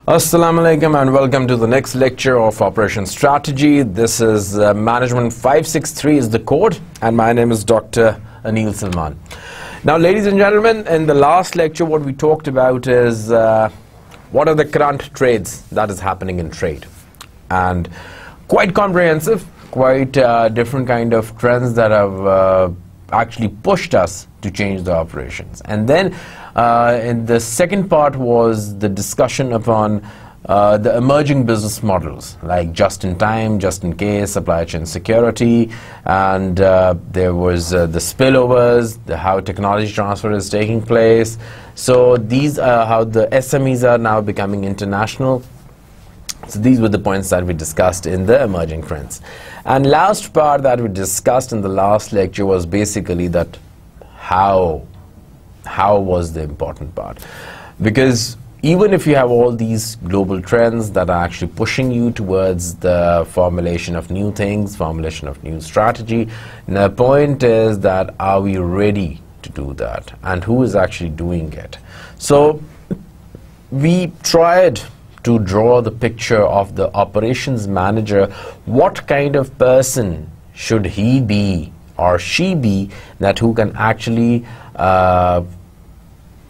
Assalamu alaikum and welcome to the next lecture of Operation Strategy. This is Management 563 is the code, and my name is Dr. Anil Salman. Now, ladies and gentlemen, in the last lecture what we talked about is what are the current trades that is happening in trade, and quite comprehensive, quite different kind of trends that have actually pushed us to change the operations. And then in the second part was the discussion upon the emerging business models like just-in-time, just-in-case, supply chain security, and there was the spillovers, how technology transfer is taking place. So these are how the SMEs are now becoming international. So these were the points that we discussed in the emerging trends. And last part that we discussed in the last lecture was basically that how was the important part. Because even if you have all these global trends that are actually pushing you towards the formulation of new things, formulation of new strategy, the point is that are we ready to do that, and who is actually doing it? So we tried to draw the picture of the operations manager. What kind of person should he be or she be that who can actually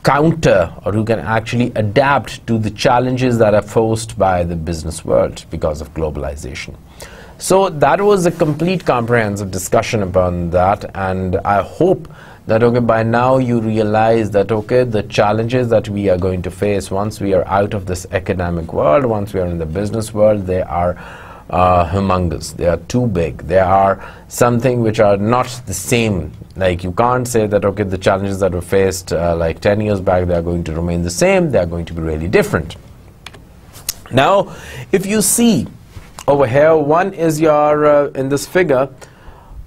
counter or who can actually adapt to the challenges that are posed by the business world because of globalization. So that was a complete comprehensive discussion upon that, and I hope that by now you realize that the challenges that we are going to face once we are out of this academic world, once we are in the business world, they are humongous. They are too big. They are something which are not the same. Like, you can't say that the challenges that were faced like 10 years back, they are going to remain the same. They are going to be really different. Now, if you see over here, one is your in this figure,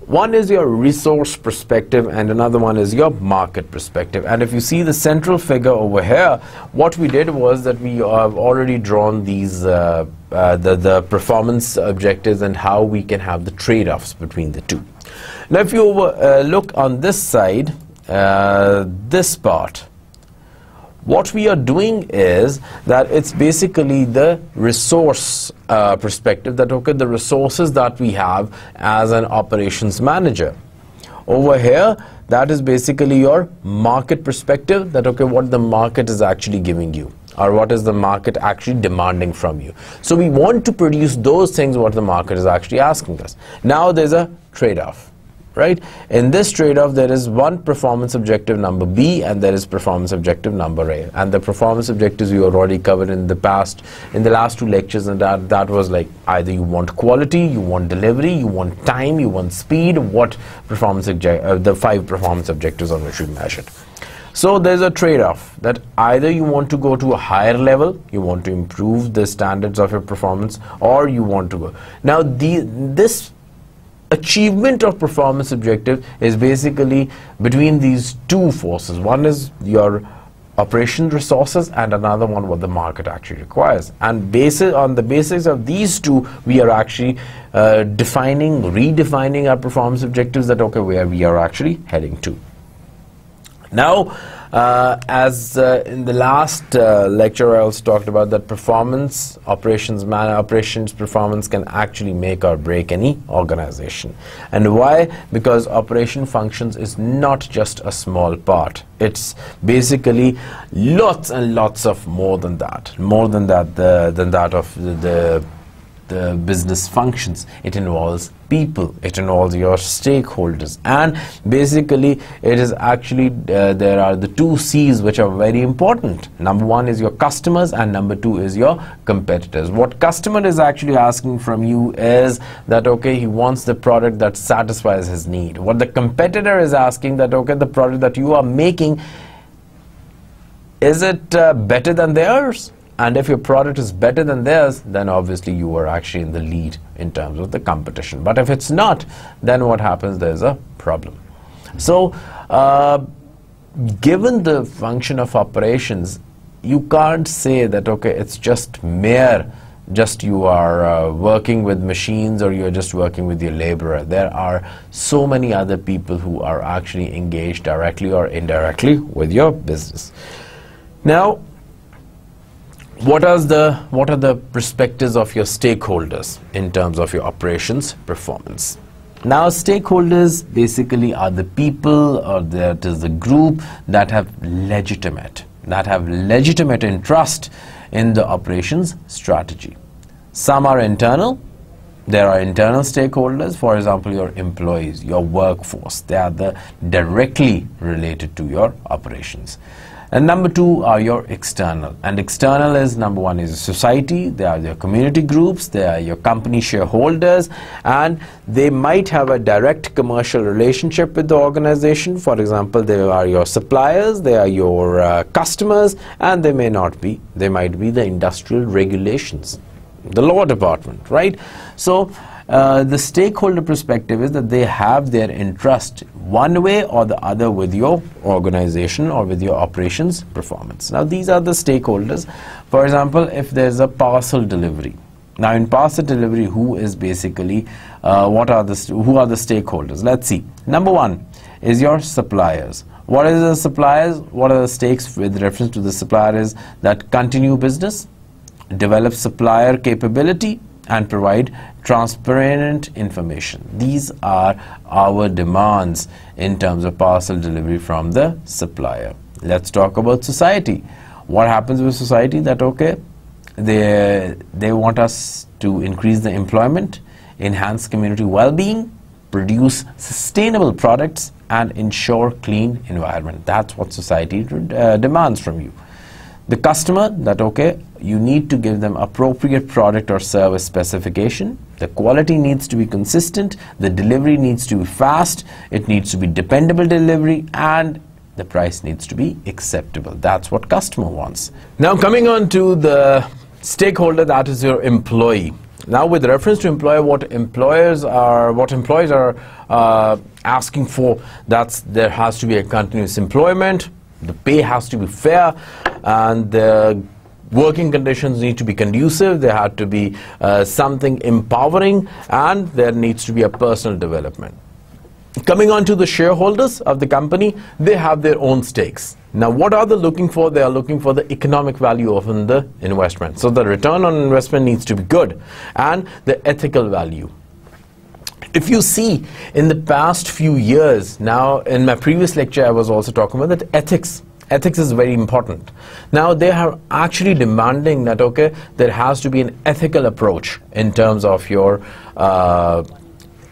one is your resource perspective and another one is your market perspective. And if you see the central figure over here, what we did was that we have already drawn these the performance objectives and how we can have the trade-offs between the two. Now, if you look on this side, this part, what we are doing is that it's basically the resource perspective, that the resources that we have as an operations manager. Over here, that is basically your market perspective, that what the market is actually giving you, or what is the market actually demanding from you. So we want to produce those things what the market is actually asking us. Now there's a trade-off. Right? In this trade-off, there is one performance objective number B and there is performance objective number A. And the performance objectives you already covered in the past, in the last two lectures, and that was like either you want quality, you want delivery, you want time, you want speed, what performance the 5 performance objectives on which we measured. So there's a trade-off that either you want to go to a higher level, you want to improve the standards of your performance, or you want to go. Now this achievement of performance objective is basically between these two forces. One is your operation resources and another one what the market actually requires. And on the basis of these two, we are actually redefining our performance objectives, that where we are actually heading to. Now, as in the last lecture I also talked about that operations performance can actually make or break any organization. And why? Because operation functions is not just a small part. It's basically lots and lots of more than that of the business functions. It involves people, it involves your stakeholders, and basically it is actually there are the 2 C's which are very important. Number 1 is your customers and number 2 is your competitors. What customer is actually asking from you is that he wants the product that satisfies his need. What the competitor is asking, that the product that you are making, is it better than theirs? And if your product is better than theirs, then obviously you are actually in the lead in terms of the competition. But if it's not, then what happens? There's a problem. So given the function of operations, you can't say that it's just you are working with machines or you're just working with your laborer. There are so many other people who are actually engaged directly or indirectly with your business. Now, what are the perspectives of your stakeholders in terms of your operations performance? Now, stakeholders basically are the people, or that is the group that have legitimate interest in the operations strategy. Some are internal. There are internal stakeholders, for example, your employees, your workforce. They are directly related to your operations. And number two are your external. And external is, number one is society, they are your community groups, they are your company shareholders, and they might have a direct commercial relationship with the organization. For example, they are your suppliers, they are your customers, and they may not be. They might be the industrial regulations, the law department, right? So the stakeholder perspective is that they have their interest one way or the other with your organization or with your operations performance. Now, these are the stakeholders. For example, if there's a parcel delivery. Now, in parcel delivery, who is basically, who are the stakeholders? Let's see. Number one is your suppliers. What is the suppliers? What are the stakes with reference to the suppliers? That continue business, develop supplier capability, and provide transparent information. These are our demands in terms of parcel delivery from the supplier. Let's talk about society. What happens with society? That okay, they want us to increase the employment, enhance community well-being, produce sustainable products, and ensure clean environment. That's what society demands from you. The customer, that okay, you need to give them appropriate product or service specification. The quality needs to be consistent, the delivery needs to be fast, it needs to be dependable delivery, and the price needs to be acceptable. That's what customer wants. Now, coming on to the stakeholder, that is your employee. Now, with reference to employer, what employees are asking for, there has to be a continuous employment, the pay has to be fair, and the working conditions need to be conducive. There had to be something empowering, and there needs to be a personal development. Coming on to the shareholders of the company, they have their own stakes. Now, what are they looking for? They are looking for the economic value of the investment. So the return on investment needs to be good, and the ethical value. If you see, in the past few years, now in my previous lecture I was also talking about that ethics is very important. Now they are actually demanding that okay, there has to be an ethical approach in terms of your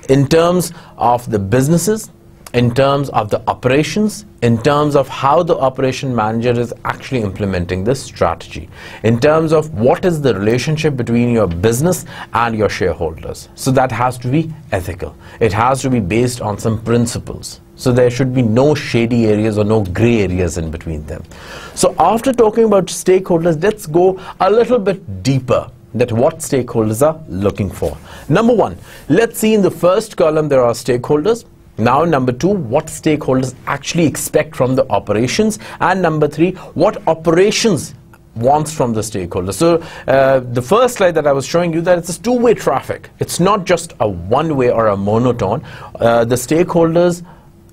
in terms of the businesses, in terms of the operations, in terms of how the operation manager is actually implementing this strategy, in terms of what is the relationship between your business and your shareholders. So that has to be ethical. It has to be based on some principles. So there should be no shady areas or no gray areas in between them. So after talking about stakeholders, let's go a little bit deeper. That what stakeholders are looking for. Number one, let's see in the first column there are stakeholders. Now, number two, what stakeholders actually expect from the operations, and number three, what operations wants from the stakeholders. So the first slide that I was showing you, that it's a two-way traffic. It's not just a one-way or a monotone. The stakeholders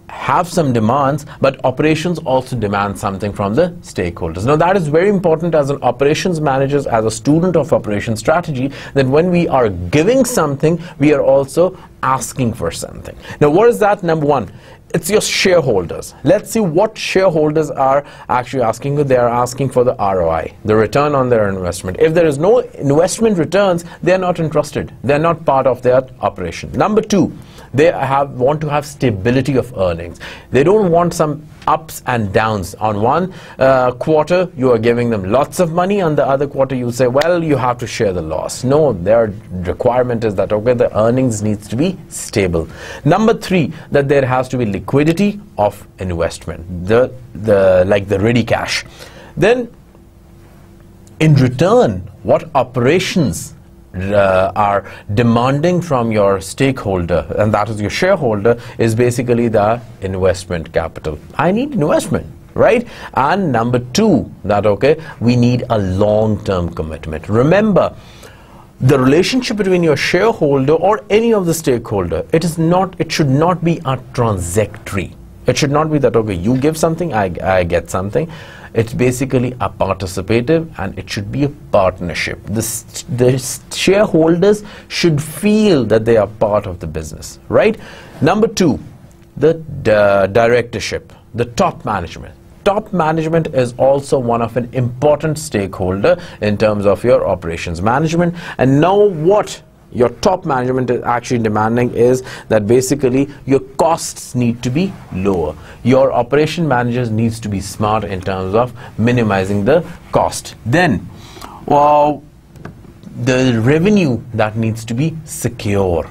have some demands, but operations also demand something from the stakeholders. Now, that is very important as an operations manager, as a student of operations strategy, that when we are giving something, we are also asking for something. Now, what is that? Number one, it's your shareholders. Let's see what shareholders are actually asking. They are asking for the ROI, the return on their investment. If there is no investment returns, they are not interested. They are not part of their operation. Number two, they want to have stability of earnings. They don't want some ups and downs. On one quarter, you are giving them lots of money. On the other quarter, you say, well, you have to share the loss. No, their requirement is that, okay, the earnings needs to be stable. Number three, that there has to be liquidity of investment, like the ready cash. Then, in return, what operations are demanding from your stakeholder, and that is your shareholder, is basically the investment capital. I need investment, right? And number two, that okay, we need a long-term commitment. Remember, the relationship between your shareholder or any of the stakeholder, it should not be a transactory. It should not be that okay, you give something, I get something. It's basically a participative, and it should be a partnership. The shareholders should feel that they are part of the business, right? Number 2, the directorship, the top management. Top management is also one of an important stakeholder in terms of your operations management. And now what your top management is actually demanding is that basically your costs need to be lower. Your operation managers needs to be smart in terms of minimizing the cost. Then the revenue that needs to be secure.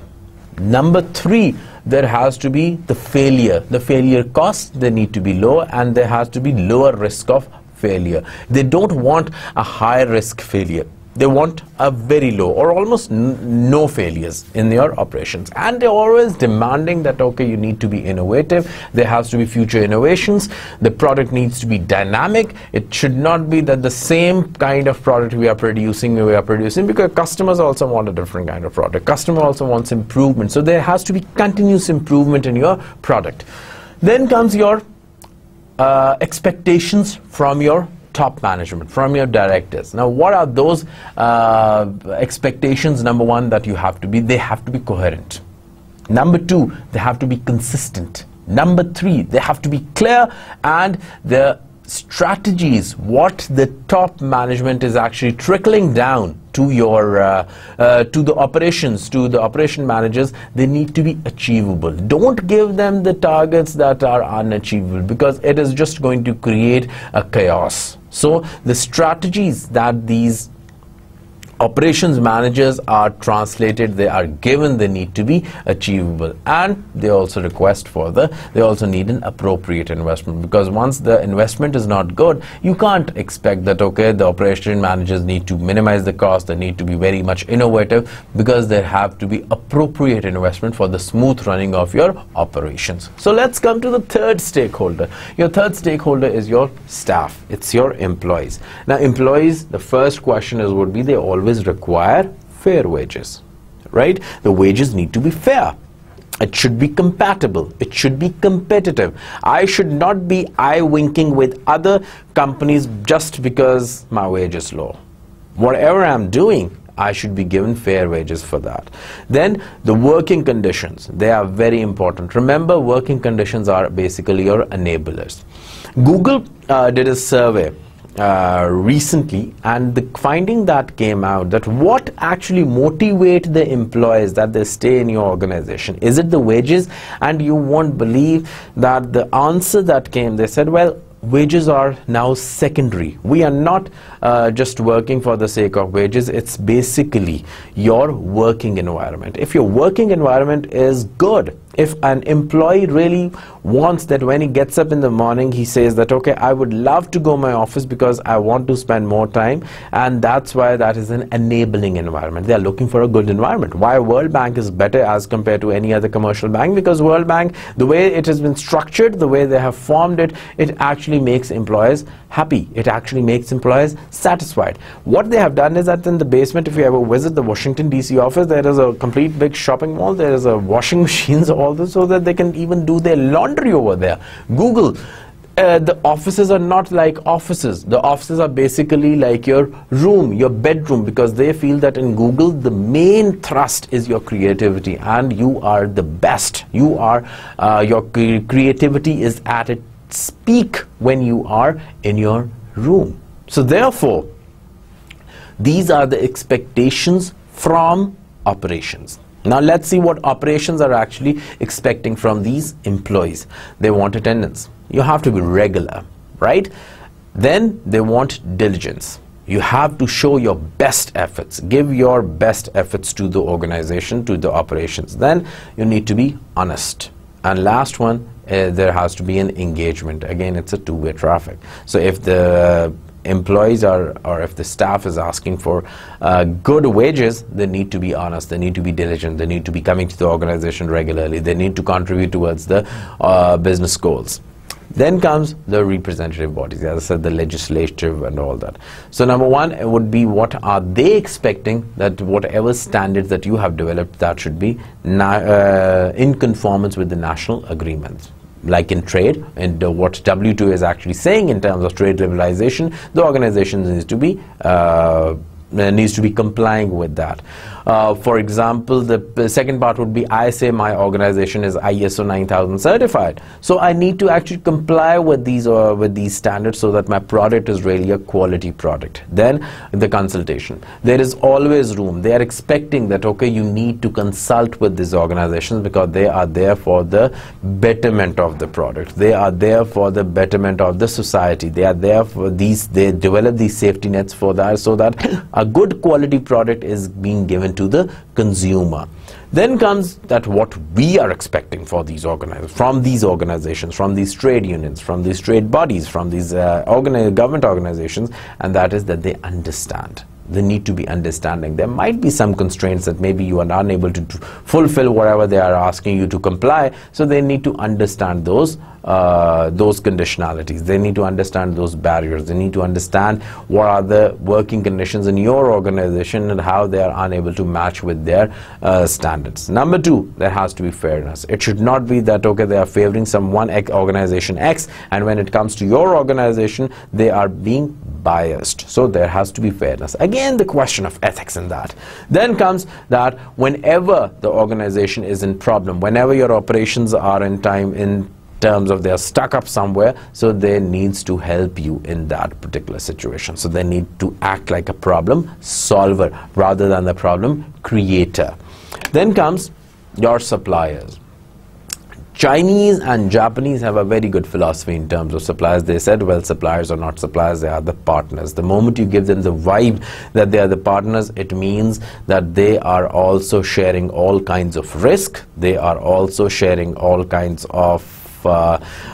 Number 3, there has to be the failure costs, they need to be lower, and there has to be lower risk of failure. They don't want a high risk failure. They want a very low or almost no failures in your operations. And they're always demanding that, okay, you need to be innovative. There has to be future innovations. The product needs to be dynamic. It should not be that the same kind of product we are producing, because customers also want a different kind of product. Customer also wants improvement. So there has to be continuous improvement in your product. Then comes your expectations from your top management, from your directors. Now, what are those expectations? Number 1, that they have to be coherent. Number 2, they have to be consistent. Number 3, they have to be clear, and the strategies, what the top management is actually trickling down to your to the operation managers, they need to be achievable. Don't give them the targets that are unachievable, because it is just going to create a chaos. So the strategies that these operations managers are translated, they are given, they need to be achievable, and they also request for they also need an appropriate investment, because once the investment is not good, you can't expect that, okay, the operation managers need to minimize the cost, they need to be very much innovative, because there have to be appropriate investment for the smooth running of your operations. So let's come to the third stakeholder. Your third stakeholder is your staff. It's your employees. Now, employees, the first question would be, they always require fair wages, right? The wages need to be fair. It should be compatible. It should be competitive. I should not be eye-winking with other companies just because my wage is low. Whatever I'm doing, I should be given fair wages for that. Then the working conditions, they are very important. Remember, working conditions are basically your enablers. Google did a survey recently, and the finding that came out, that what actually motivate the employees that they stay in your organization, is it the wages? And you won't believe that the answer that came, they said, well, wages are now secondary. We are not just working for the sake of wages. It's basically your working environment. If your working environment is good, if an employee really wants that when he gets up in the morning, he says that, okay, I would love to go to my office because I want to spend more time, and that's why that is an enabling environment. They are looking for a good environment. Why World Bank is better as compared to any other commercial bank? Because World Bank, the way it has been structured, the way they have formed it, it actually makes employees happy. It actually makes employees satisfied. What they have done is that in the basement, if you ever visit the Washington DC office, there is a complete big shopping mall. There is a washing machines, all this, so that they can even do their laundry over there. Google, the offices are not like offices. The offices are basically like your room, your bedroom, because they feel that in Google the main thrust is your creativity, and you are the best. You are your creativity is at its peak when you are in your room. So therefore, these are the expectations from operations. Now let's see what operations are actually expecting from these employees. They want attendance. You have to be regular, right? Then they want diligence. You have to show your best efforts. Give your best efforts to the organization, to the operations. Then you need to be honest. And last one, there has to be an engagement. Again, it's a two-way traffic. So if the employees or if the staff is asking for good wages, they need to be honest, they need to be diligent, they need to be coming to the organization regularly, they need to contribute towards the business goals. Then comes the representative bodies, as I said, the legislative and all that. So number one, it would be, what are they expecting that whatever standards that you have developed, that should be in conformance with the national agreements. like in trade, and what W2 is actually saying in terms of trade liberalization, the organization needs to be complying with that. For example, the second part would be, I say my organization is ISO 9000 certified, so I need to actually comply with these standards so that my product is really a quality product. Then the consultation, there is always room. They are expecting that, okay, you need to consult with these organizations because they are there for the betterment of the product, they are there for the betterment of the society, they are there for these, they develop these safety nets for that, so that a good quality product is being given to the consumer. Then comes that what we are expecting for these from these organizations, from these trade unions, from these trade bodies, from these government organizations, and that is that they understand. They need to be understanding. There might be some constraints that maybe you are unable to fulfill whatever they are asking you to comply, so they need to understand those conditionalities. They need to understand those barriers. They need to understand what are the working conditions in your organization and how they are unable to match with their standards. Number two, there has to be fairness. It should not be that, okay, they are favoring some one organization X, and when it comes to your organization, they are being biased. So there has to be fairness. Again, the question of ethics in that. Then comes that whenever the organization is in problem, whenever your operations are in terms of they are stuck up somewhere, so they needs to help you in that particular situation. So they need to act like a problem solver rather than the problem creator. Then comes your suppliers. Chinese and Japanese have a very good philosophy in terms of suppliers. They said, well, suppliers are not suppliers, they are the partners. The moment you give them the vibe that they are the partners, it means that they are also sharing all kinds of risk. They are also sharing all kinds of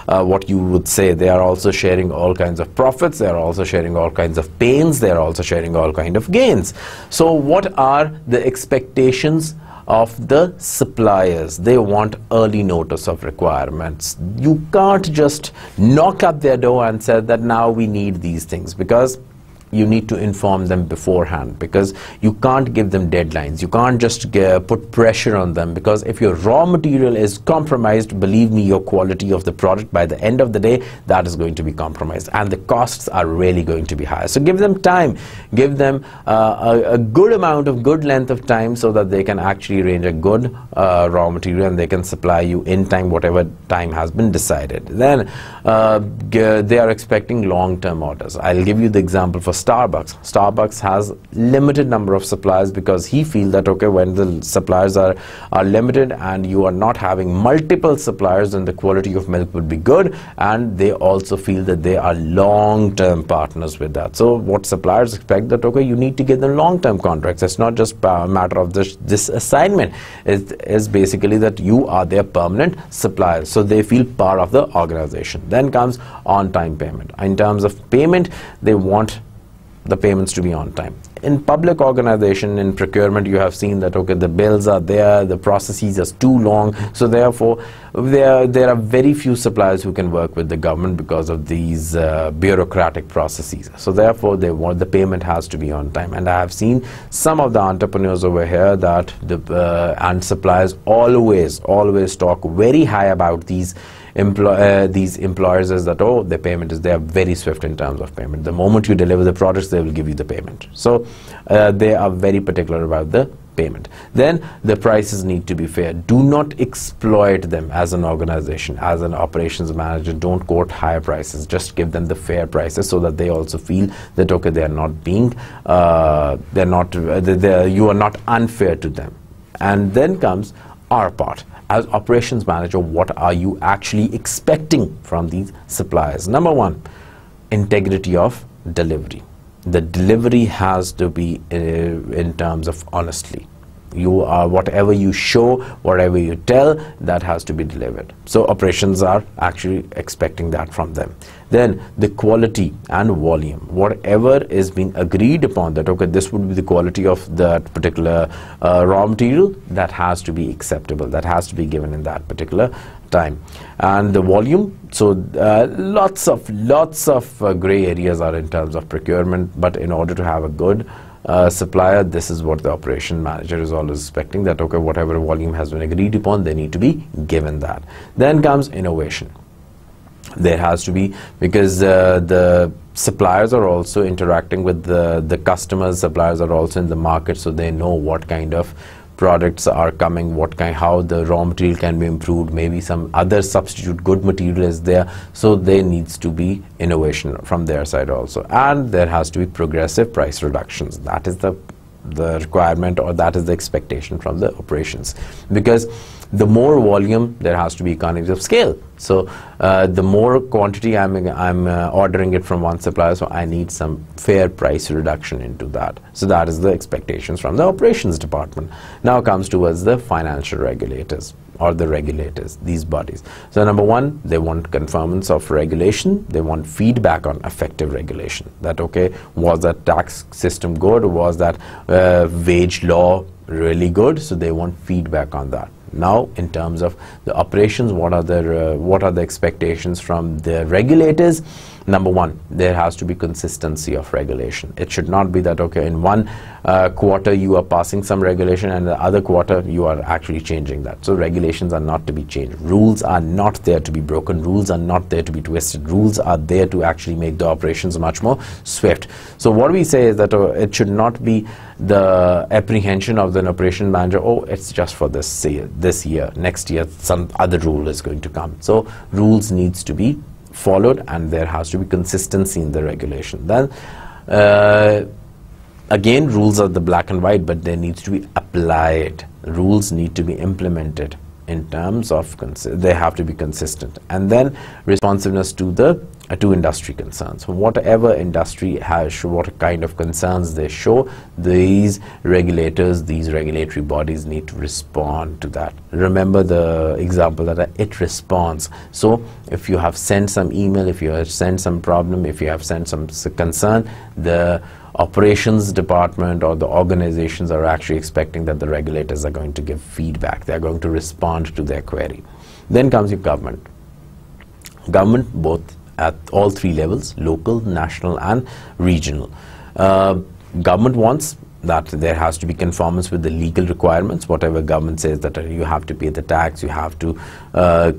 what you would say, they are also sharing all kinds of profits, they are also sharing all kinds of pains, they are also sharing all kinds of gains. So what are the expectations of the suppliers? They want early notice of requirements. You can't just knock at their door and say that now we need these things, because you need to inform them beforehand, because you can't give them deadlines. You can't just put pressure on them, because if your raw material is compromised, believe me, your quality of the product by the end of the day, that is going to be compromised, and the costs are really going to be high. So give them time, give them a good amount of good length of time, so that they can actually arrange a good raw material and they can supply you in time, whatever time has been decided. Then they are expecting long-term orders. I'll give you the example for Starbucks. Starbucks has limited number of suppliers, because he feels that, okay, when the suppliers are limited and you are not having multiple suppliers, then the quality of milk would be good, and they also feel that they are long-term partners with that. So what suppliers expect, that, okay, you need to give them long-term contracts. It's not just a matter of this assignment. It is basically that you are their permanent suppliers, so they feel part of the organization. Then comes on-time payment. In terms of payment, they want the payments to be on time. In public organization, in procurement, you have seen that, okay, the bills are there, the processes are too long, so therefore there are very few suppliers who can work with the government because of these bureaucratic processes. So therefore they want the payment has to be on time. And I have seen some of the entrepreneurs over here that and suppliers always talk very high about these employers, is that, oh, the payment is, they are very swift in terms of payment. The moment you deliver the products, they will give you the payment. So they are very particular about the payment. Then the prices need to be fair. Do not exploit them as an organization. As an operations manager, don't quote higher prices. Just give them the fair prices, so that they also feel that, okay, they are not being you are not unfair to them. And then comes our part. As operations manager, what are you actually expecting from these suppliers? Number one, integrity of delivery. The delivery has to be in terms of honesty. You are, whatever you show, whatever you tell, that has to be delivered. So operations are actually expecting that from them. Then the quality and volume, whatever is being agreed upon, that, okay, this would be the quality of that particular raw material, that has to be acceptable, that has to be given in that particular time. And the volume, so lots of gray areas are in terms of procurement, but in order to have a good supplier, this is what the operation manager is always expecting, that, okay, whatever volume has been agreed upon, they need to be given that. Then comes innovation. There has to be, because the suppliers are also interacting with the customers. Suppliers are also in the market, so they know what kind of products are coming, how the raw material can be improved, maybe some other substitute good material is there, so there needs to be innovation from their side also. And there has to be progressive price reductions. That is the requirement, or that is the expectation from the operations, because the more volume, there has to be economies of scale. So the more quantity I'm ordering it from one supplier, so I need some fair price reduction into that. So that is the expectations from the operations department. Now comes towards the financial regulators, or the regulators, these bodies. So number one, they want conformance of regulation. They want feedback on effective regulation. That, okay, was that tax system good? Was that wage law really good? So they want feedback on that. Now, in terms of the operations, what are the expectations from the regulators? Number one, there has to be consistency of regulation. It should not be that, okay, in one quarter you are passing some regulation and the other quarter you are actually changing that. So regulations are not to be changed. Rules are not there to be broken. Rules are not there to be twisted. Rules are there to actually make the operations much more swift. So what we say is that it should not be the apprehension of the operation manager, oh, it's just for this year, next year some other rule is going to come. So rules needs to be followed, and there has to be consistency in the regulation. Then again, rules are the black and white, but they needs to be applied. Rules need to be implemented in terms of they have to be consistent. And then responsiveness to the industry concerns. Whatever industry has, what kind of concerns they show, these regulators, these regulatory bodies need to respond to that. Remember the example that it responds. So if you have sent some email, if you have sent some problem, if you have sent some concern, the operations department or the organizations are actually expecting that the regulators are going to give feedback. They are going to respond to their query. Then comes your government. Government, both at all three levels, local, national and regional. Government wants that there has to be conformance with the legal requirements. Whatever government says that you have to pay the tax, you have to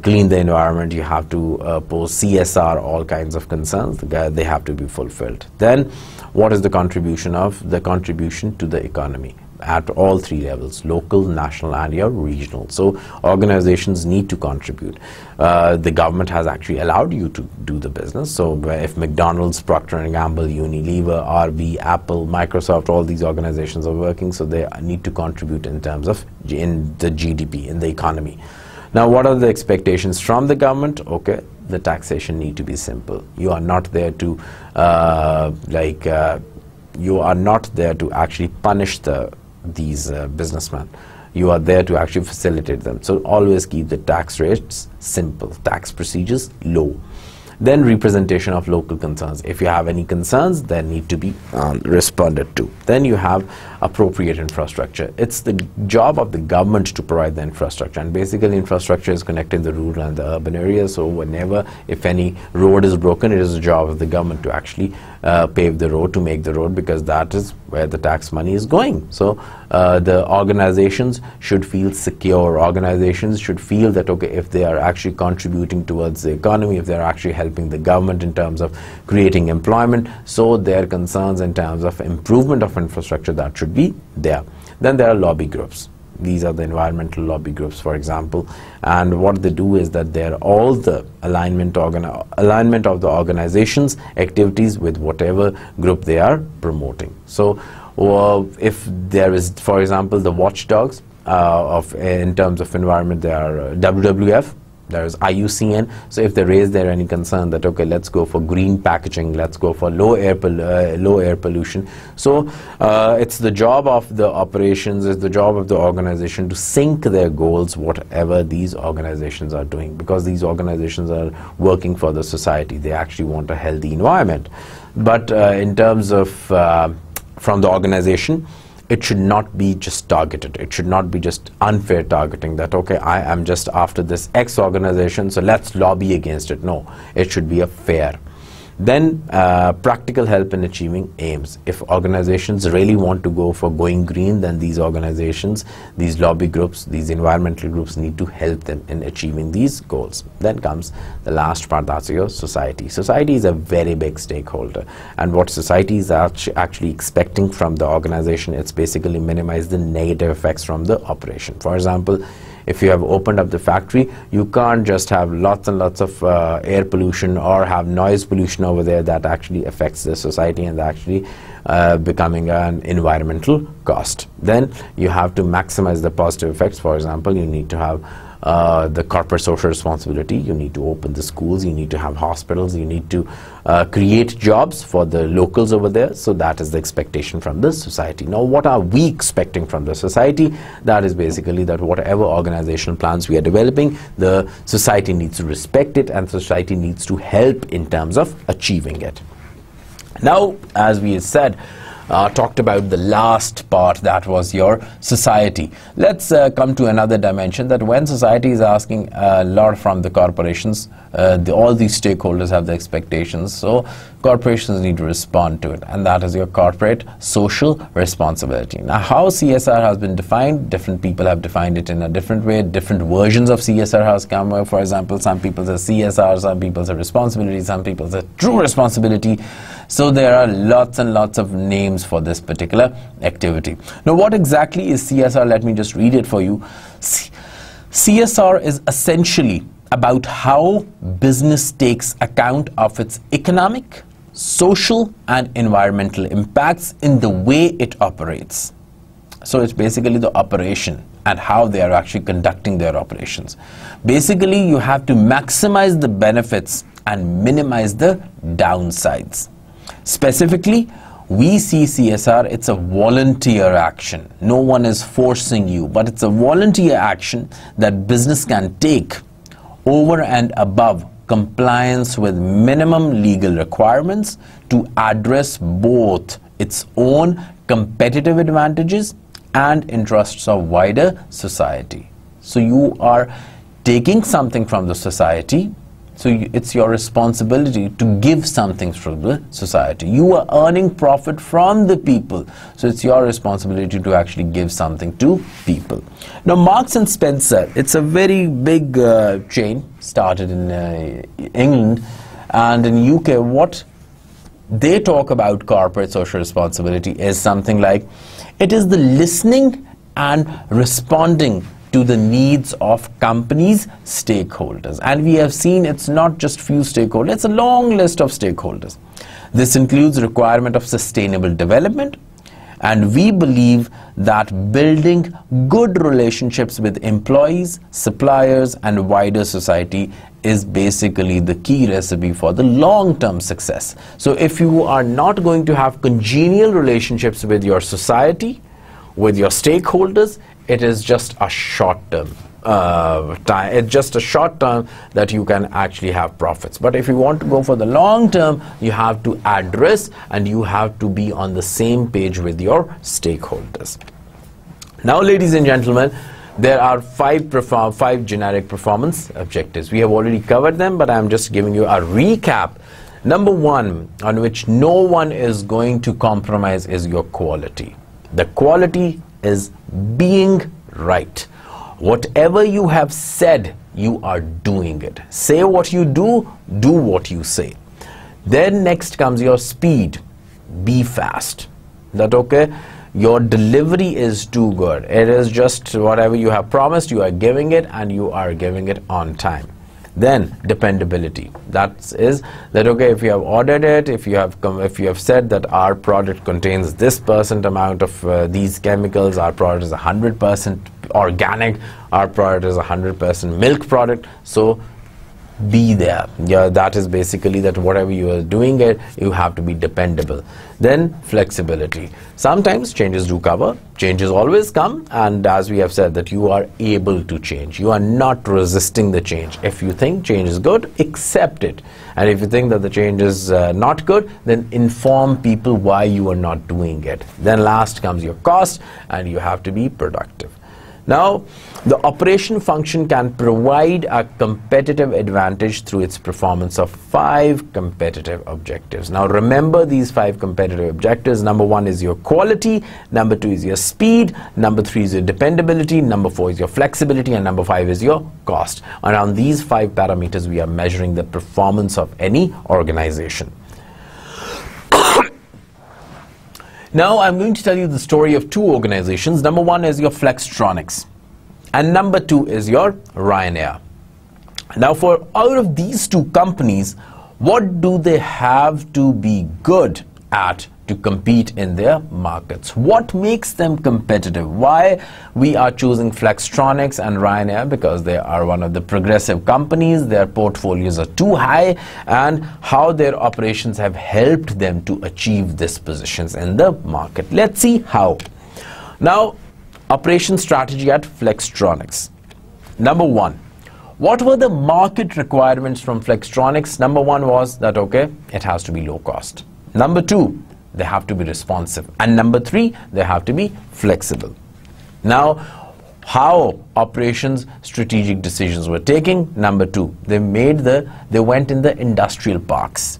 clean the environment, you have to post CSR, all kinds of concerns, they have to be fulfilled. Then what is the contribution of the contribution to the economy? At all three levels, local, national and your regional. So organizations need to contribute. The government has actually allowed you to do the business. So if McDonald's, Procter & Gamble, Unilever, RB, Apple, Microsoft, all these organizations are working, so they need to contribute in terms of in the GDP, in the economy. Now what are the expectations from the government? Okay, the taxation need to be simple. You are not there to you are not there to actually punish these businessmen. You are there to actually facilitate them. So always keep the tax rates simple, tax procedures low. Then representation of local concerns. If you have any concerns, they need to be responded to. Then you have appropriate infrastructure. It's the job of the government to provide the infrastructure, and basically infrastructure is connecting the rural and the urban areas. So whenever, if any road is broken, it is the job of the government to actually pave the road, to make the road, because that is where the tax money is going. So the organizations should feel secure. Organizations should feel that, okay, if they are actually contributing towards the economy, if they are actually helping the government in terms of creating employment, so their concerns in terms of improvement of infrastructure, that should be there. Then there are lobby groups. These are the environmental lobby groups, for example, and what they do is that they're all the alignment of the organization's activities with whatever group they are promoting. So if there is, for example, the watchdogs in terms of environment, they are WWF, there is IUCN. So if they raise there any concern that, okay, let's go for green packaging, let's go for low air pollution. So it's the job of the operations, it's the job of the organization to sync their goals, whatever these organizations are doing, because these organizations are working for the society. They actually want a healthy environment. But in terms of from the organization, it should not be just targeted. It should not be just unfair targeting that, okay, I am just after this X organization, so let's lobby against it. No, it should be a fair. Then practical help in achieving aims. If organizations really want to go for going green, then these organizations, these lobby groups, these environmental groups need to help them in achieving these goals. Then comes the last part, that's your society. Society is a very big stakeholder, and what society is actually expecting from the organization, it's basically minimize the negative effects from the operation. For example, if you have opened up the factory, you can't just have lots and lots of air pollution or have noise pollution over there that actually affects the society and actually becoming an environmental cost. Then you have to maximize the positive effects. For example, you need to have the corporate social responsibility, you need to open the schools, you need to have hospitals, you need to create jobs for the locals over there. So that is the expectation from the society. Now what are we expecting from the society? That is basically that whatever organizational plans we are developing, the society needs to respect it and society needs to help in terms of achieving it. Now, as we said, talked about the last part, that was your society. Let's come to another dimension, that when society is asking a lot from the corporations, all these stakeholders have the expectations, so corporations need to respond to it, and that is your corporate social responsibility. Now how CSR has been defined, different people have defined it in a different way, different versions of CSR has come up. For example, some people say CSR, some people say responsibility, some people say true responsibility. So there are lots and lots of names for this particular activity. Now what exactly is CSR? Let me just read it for you. CSR is essentially about how business takes account of its economic, social and environmental impacts in the way it operates. So it's basically the operation and how they are actually conducting their operations. Basically, you have to maximize the benefits and minimize the downsides. Specifically, we see CSR, it's a volunteer action. No one is forcing you, but it's a volunteer action that business can take over and above compliance with minimum legal requirements to address both its own competitive advantages and interests of wider society. So you are taking something from the society, so it's your responsibility to give something from the society. You are earning profit from the people, so it's your responsibility to actually give something to people. Now Marks and Spencer, it's a very big chain, started in England, and in UK what they talk about corporate social responsibility is something like, it is the listening and responding to the needs of companies' stakeholders. And we have seen it's not just few stakeholders, it's a long list of stakeholders. This includes requirement of sustainable development, and we believe that building good relationships with employees, suppliers and wider society is basically the key recipe for the long-term success. So if you are not going to have congenial relationships with your society, with your stakeholders, it is just a short-term time. It's just a short term that you can actually have profits. But if you want to go for the long term, you have to address and you have to be on the same page with your stakeholders. Now, ladies and gentlemen, there are five generic performance objectives. We have already covered them, but I'm just giving you a recap. Number one, on which no one is going to compromise, is your quality. The quality is being right. Whatever you have said, you are doing it. Say what you do what you say. Then next comes your speed. Be fast. That okay? Your delivery is too good. It is just whatever you have promised, you are giving it, and you are giving it on time. Then dependability. That is that okay, if you have ordered it, if you have said that our product contains this % amount of these chemicals, our product is 100% organic, our product is 100% milk product, so be there. Yeah, that is basically that whatever you are doing it, you have to be dependable. Then flexibility. Sometimes changes do cover, changes always come, and as we have said that you are able to change. You are not resisting the change. If you think change is good, accept it. And if you think that the change is not good, then inform people why you are not doing it. Then last comes your cost, and you have to be productive. Now, the operation function can provide a competitive advantage through its performance of 5 competitive objectives. Now, remember these 5 competitive objectives. Number 1 is your quality, number 2 is your speed, number 3 is your dependability, number 4 is your flexibility, and number 5 is your cost. And on these 5 parameters, we are measuring the performance of any organization. Now, I'm going to tell you the story of 2 organizations. Number 1 is your Flextronics, and number 2 is your Ryanair. Now, for out of these 2 companies, what do they have to be good at to compete in their markets? What makes them competitive? Why we are choosing Flextronics and Ryanair? Because they are one of the progressive companies, their portfolios are too high, and how their operations have helped them to achieve these positions in the market. Let's see how. Now, operation strategy at Flextronics. Number 1, what were the market requirements from Flextronics? Number 1 was that, okay, it has to be low cost. Number 2, they have to be responsive. And number 3, they have to be flexible. Now, how operations strategic decisions were taking? Number 2, they went in the industrial parks.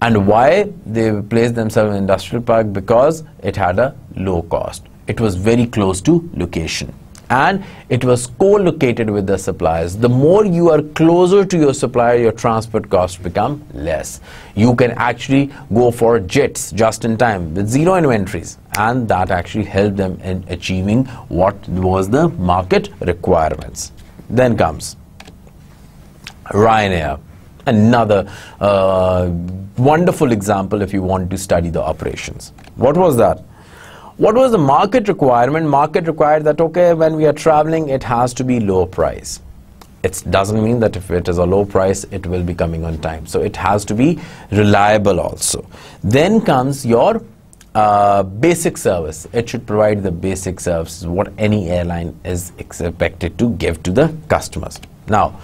And why they placed themselves in industrial park? Because it had a low cost. It was very close to location, and it was co-located with the suppliers. The more you are closer to your supplier, your transport costs become less. You can actually go for jets just in time with 0 inventories, and that actually helped them in achieving what was the market requirements. Then comes Ryanair, another wonderful example if you want to study the operations. What was that? What was the market requirement? Market required that, okay, when we are traveling, it has to be low price. It doesn't mean that if it is a low price, it will be coming on time. So it has to be reliable also. Then comes your basic service. It should provide the basic services, what any airline is expected to give to the customers. Now,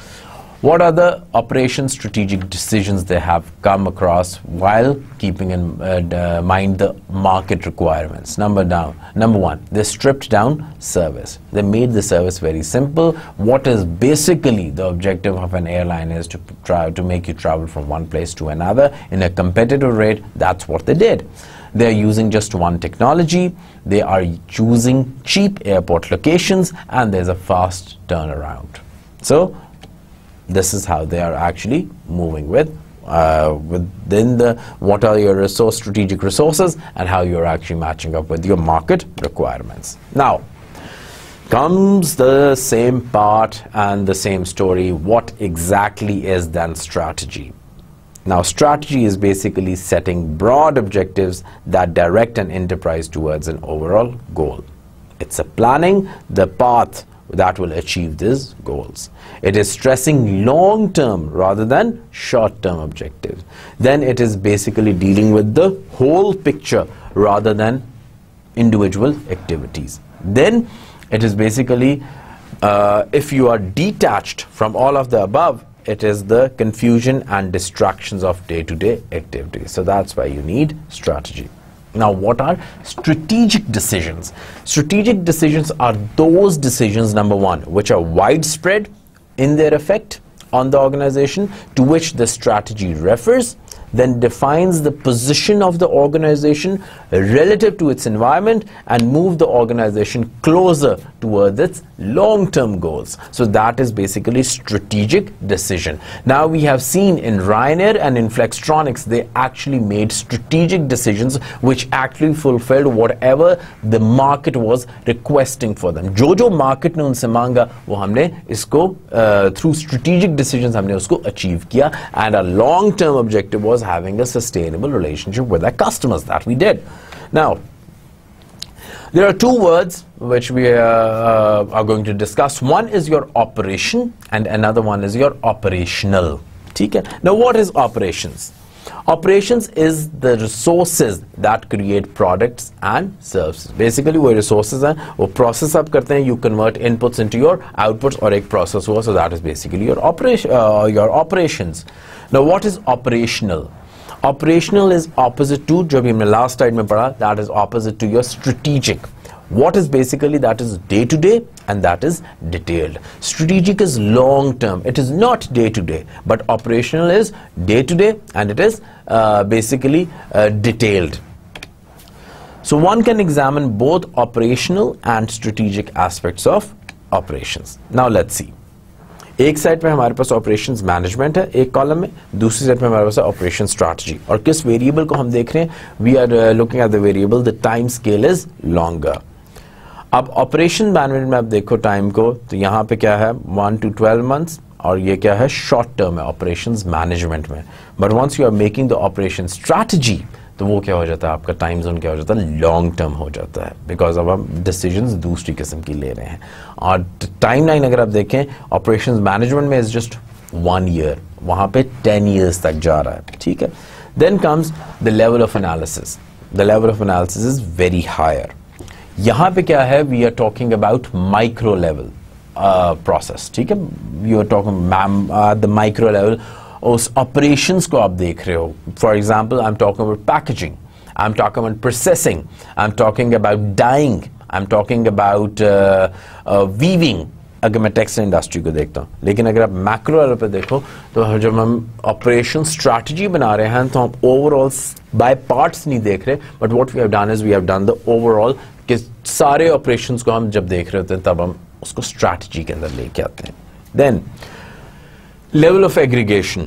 what are the operation strategic decisions they have come across while keeping in mind the market requirements? Number 1, they stripped down service. They made the service very simple. What is basically the objective of an airline is to try to make you travel from one place to another in a competitive rate. That's what they did. They're using just one technology. They are choosing cheap airport locations, and there's a fast turnaround. So this is how they are actually moving with within the what are your strategic resources and how you're actually matching up with your market requirements. Now comes the same part and the same story. What exactly is then strategy? Now, strategy is basically setting broad objectives that direct an enterprise towards an overall goal. It's a planning the path that will achieve these goals. It is stressing long-term rather than short-term objectives. Then it is basically dealing with the whole picture rather than individual activities. Then it is basically, if you are detached from all of the above, it is the confusion and distractions of day-to-day activities. So that's why you need strategy. Now, what are strategic decisions? Strategic decisions are those decisions, number 1, which are widespread in their effect on the organization, to which the strategy refers, then defines the position of the organization relative to its environment and move the organization closer towards its long-term goals. So that is basically strategic decision. Now we have seen in Ryanair and in Flextronics, they actually made strategic decisions which actually fulfilled whatever the market was requesting for them. जो market ने उनसे मांगा वो हमने इसको through strategic decisions हमने उसको achieve किया, and a long-term objective was having a sustainable relationship with our customers. That we did. Now, there are 2 words which we are going to discuss. One is your operation and another one is your operational. Okay? Now, what is operations? Operations is the resources that create products and services. Basically, वो resources हैं, वो process up करते हैं, you convert inputs into your outputs और एक process हुआ, so that is basically your operations. Now, what is operational? Operational is opposite to, जो भी हमने last slide में पढ़ा, that is opposite to your strategic. What is basically, that is day to day and that is detailed. Strategic is long term, it is not day to day, but operational is day to day and it is basically detailed. So one can examine both operational and strategic aspects of operations. Now let's see. एक side पे हमारे पास operations management है एक column में, दूसरी side पे हमारे पास operation strategy, और किस वेरिएबल को हम देख रहे हैं, we are looking at the variable the time scale is longer. अब ऑपरेशन मैनेजमेंट में आप देखो टाइम को, तो यहाँ पे क्या है 1 to 12 months, और ये क्या है शॉर्ट टर्म है ऑपरेशंस मैनेजमेंट में. But once you are making the operation strategy, तो वो क्या हो जाता है, आपका टाइम जोन क्या हो जाता है, लॉन्ग टर्म हो जाता है, बिकॉज अब हम डिसीजंस दूसरी किस्म की ले रहे हैं. और टाइम लाइन अगर आप देखें ऑपरेशंस मैनेजमेंट में इज जस्ट 1 year, वहाँ पे 10 years तक जा रहा है. ठीक है. Then comes the level of analysis. The level of analysis is very higher. यहाँ पे क्या है, we are talking about micro level process. ठीक है, you are talking the micro level, उस ऑपरेशंस को आप देख रहे हो. For example I am talking about packaging, I am talking about processing, I am talking about dyeing, I am talking about weaving, अगर मैं टेक्सटाइल इंडस्ट्री को देखता हूँ. लेकिन अगर आप मैक्रो लेवल पे देखो, तो जब हम ऑपरेशन स्ट्रैटेजी बना रहे हैं तो हम ओवरऑल बाय पार्ट्स नहीं देख रहे, but what we have done is we have done the overall, कि सारे ऑपरेशंस को हम जब देख रहे होते हैं तब हम उसको स्ट्रैटेजी के अंदर लेके आते हैं. Then level of aggregation.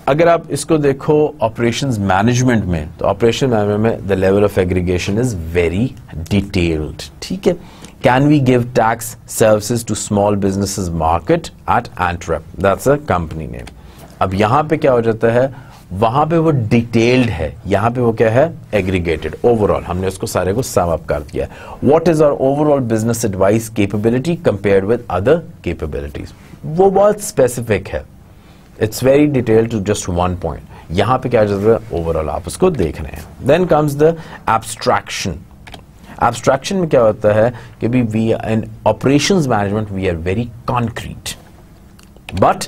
अगर आप इसको देखो ऑपरेशंस मैनेजमेंट में, तो ऑपरेशन मैनेजमेंट में the level of aggregation is very detailed. ठीक है. Can we give tax services to small businesses market at Antwerp, that's a company name. अब यहां पे क्या हो जाता है, वहां पे वो डिटेल्ड है, यहां पे वो क्या है, एग्रीगेटेड. ओवरऑल हमने उसको सारे को सम अप कर दिया. What is our overall business advice capability compared with other capabilities, वो बहुत स्पेसिफिक है. It's very detailed to just one point. यहां पे क्या जाता है, ओवरऑल आप उसको देख रहे हैं. Then comes the abstraction. Abstraction में क्या होता है कि भी we in operations management we are very concrete, but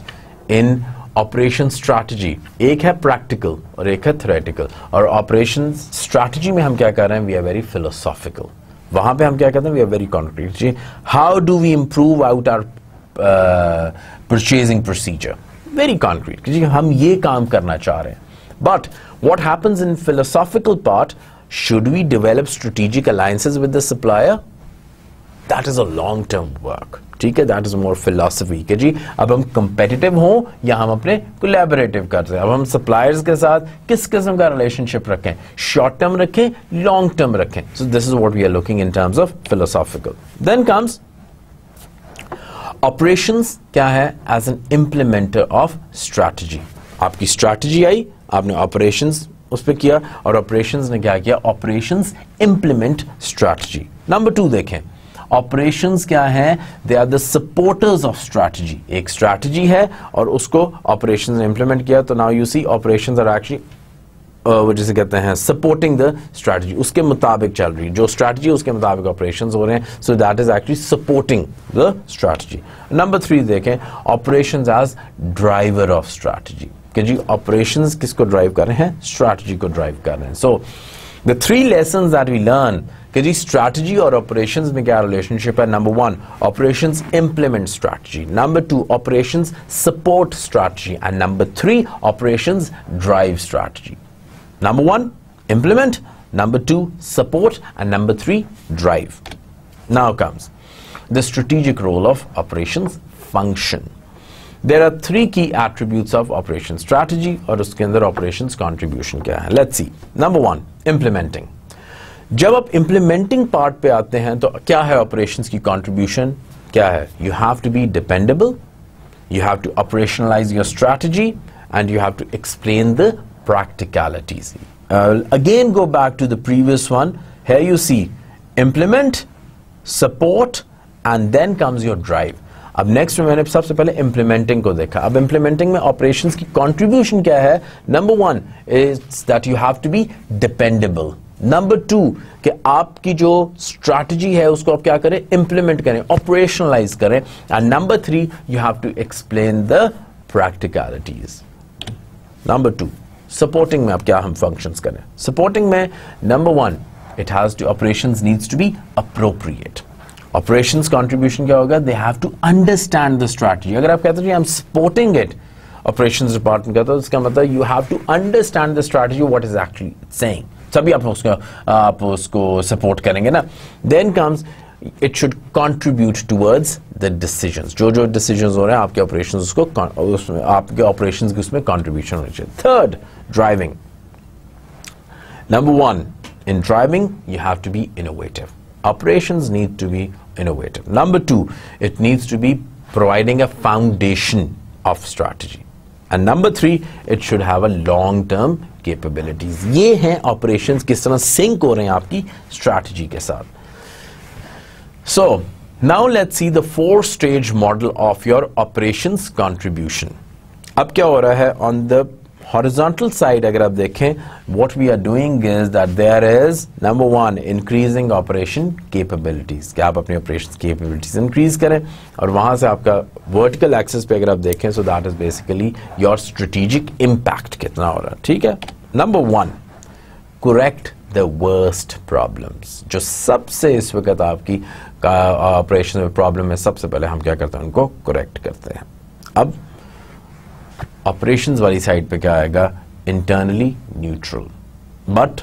in operation strategy एक है प्रैक्टिकल और एक है थ्योरेटिकल. और ऑपरेशन स्ट्रैटेजी में हम क्या कर रहे हैं, वी आर वेरी फिलोसॉफिकल. वहां पे हम क्या करते हैं, वी आर वेरी कॉन्क्रीट. जी, how do we improve out our purchasing procedure, very concrete कि जी हम ये काम करना चाह रहे हैं. But what happens in philosophical part, should we develop strategic alliances with the supplier, that is a long term work. ठीक है, दैट इज मोर फिलोसफी कि जी अब हम कंपेटिटिव हों या हम अपने कोलैबोरेटिव करते हैं. अब हम सप्लायर्स के साथ किस किस्म का रिलेशनशिप रखें, शॉर्ट टर्म रखें, लॉन्ग टर्म रखें. So this is what we are looking in terms of philosophical. Then comes operations. क्या है, as an implementer of strategy. आपकी स्ट्रैटेजी आई, आपने ऑपरेशंस उस पर किया, और ऑपरेशंस ने क्या किया, ऑपरेशंस इंप्लीमेंट स्ट्रैटेजी. नंबर 2 देखें, ऑपरेशंस क्या है, they are the supporters of strategy. एक स्ट्रैटेजी है और उसको ऑपरेशंस ने इंप्लीमेंट किया, तो now you see operations are actually वो जिसे कहते हैं सपोर्टिंग द स्ट्रैटेजी, उसके मुताबिक चल रही, जो स्ट्रैटेजी उसके मुताबिक ऑपरेशंस हो रहे हैं. So that is actually supporting the strategy. Number 3 देखें, operations as driver of strategy, कि जी ऑपरेशंस किसको ड्राइव कर रहे हैं, स्ट्रैटेजी को ड्राइव कर रहे हैं. So the 3 lessons that we learn कि जी स्ट्रैटेजी और ऑपरेशंस में क्या रिलेशनशिप है. Number 1, operations implement strategy. Number 2, operations support strategy. And number 3, operations drive strategy. Number 1, implement. Number 2, support. And number 3, drive. Now comes the strategic role of operations function. There are 3 key attributes of operation strategy, और उसके अंदर operations contribution क्या है. Let's see. Number 1, implementing. जब आप implementing part पे आते हैं तो क्या है operations की contribution? क्या है? You have to be dependable, you have to operationalize your strategy, and you have to explain the practicalities. Again go back to the previous one. Here you see implement, support, and then comes your drive. अब next में मैंने सबसे पहले implementing को देखा. अब implementing में operations की contribution क्या है. Number 1 is that you have to be dependable. Number 2 कि आपकी जो strategy है उसको आप क्या करें, implement करें, operationalize करें. And number 3, you have to explain the practicalities. Number 2, supporting में अब क्या हम फंक्शंस करें. सपोर्टिंग में number 1, it has to, operations needs to be appropriate. Operations contribution क्या होगा? They have to understand the strategy. अगर आप कहते हैं I'm supporting it, operations department कहता है, इसका मतलब you have to understand the strategy, what is actually saying. सभी आप उसको support करेंगे ना. Then comes, it should contribute towards the decisions. जो decisions हो रहे हैं आपके operations उसको उसमें आपके operations की उसमें contribution होनी चाहिए. Third, driving. Number one, in driving you have to be innovative. Operations need to be innovative. Number two, it needs to be providing a foundation of strategy. And number three, it should have a long-term capabilities. ये हैं operations किस तरह sync हो रहे हैं आपकी strategy के साथ. So now let's see the 4-stage model of your operations contribution. अब क्या हो रहा है on the horizontal side? अगर आप देखें, what we are doing is that there is number one, increasing operation capabilities. कि आप अपनी operations capabilities increase करें, और वहाँ से आपका vertical axis पे अगर आप देखें, so that is basically your strategic impact कितना हो रहा है. ठीक है. Number one, correct the worst problems. जो सबसे इस वक्त आपकी ऑपरेशन में प्रॉब्लम है, सबसे पहले हम क्या करते हैं, उनको करेक्ट करते हैं. अब ऑपरेशंस वाली साइड पे क्या आएगा? Internally neutral. बट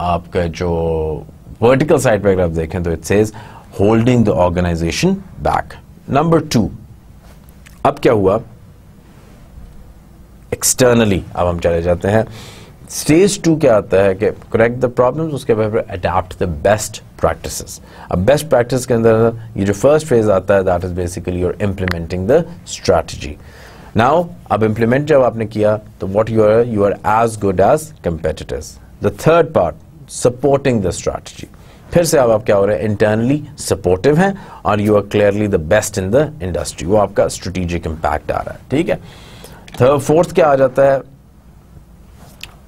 आपका जो वर्टिकल साइड पे अगर आप देखें तो it says holding the organisation back. Number two, अब क्या हुआ? एक्सटर्नली अब हम चले जाते हैं. स्टेज 2 क्या आता है कि करेक्ट द प्रॉब्लम्स, उसके बाद अडॉप्ट द बेस्ट प्रैक्टिसेस. अब बेस्ट प्रैक्टिस के अंदर ये जो फर्स्ट फेज आता है, that is basically your implementing the strategy. Now अब इम्प्लीमेंट जब आपने किया तो what you are as good as competitors. The third part, supporting the strategy. फिर से अब आप क्या हो रहे हैं? इंटरनली सपोर्टिव हैं और you are clearly the best in the industry. वो आपका स्ट्रेटेजिक इंपैक्ट आ रहा है. ठीक है. फोर्थ क्या आ जाता है?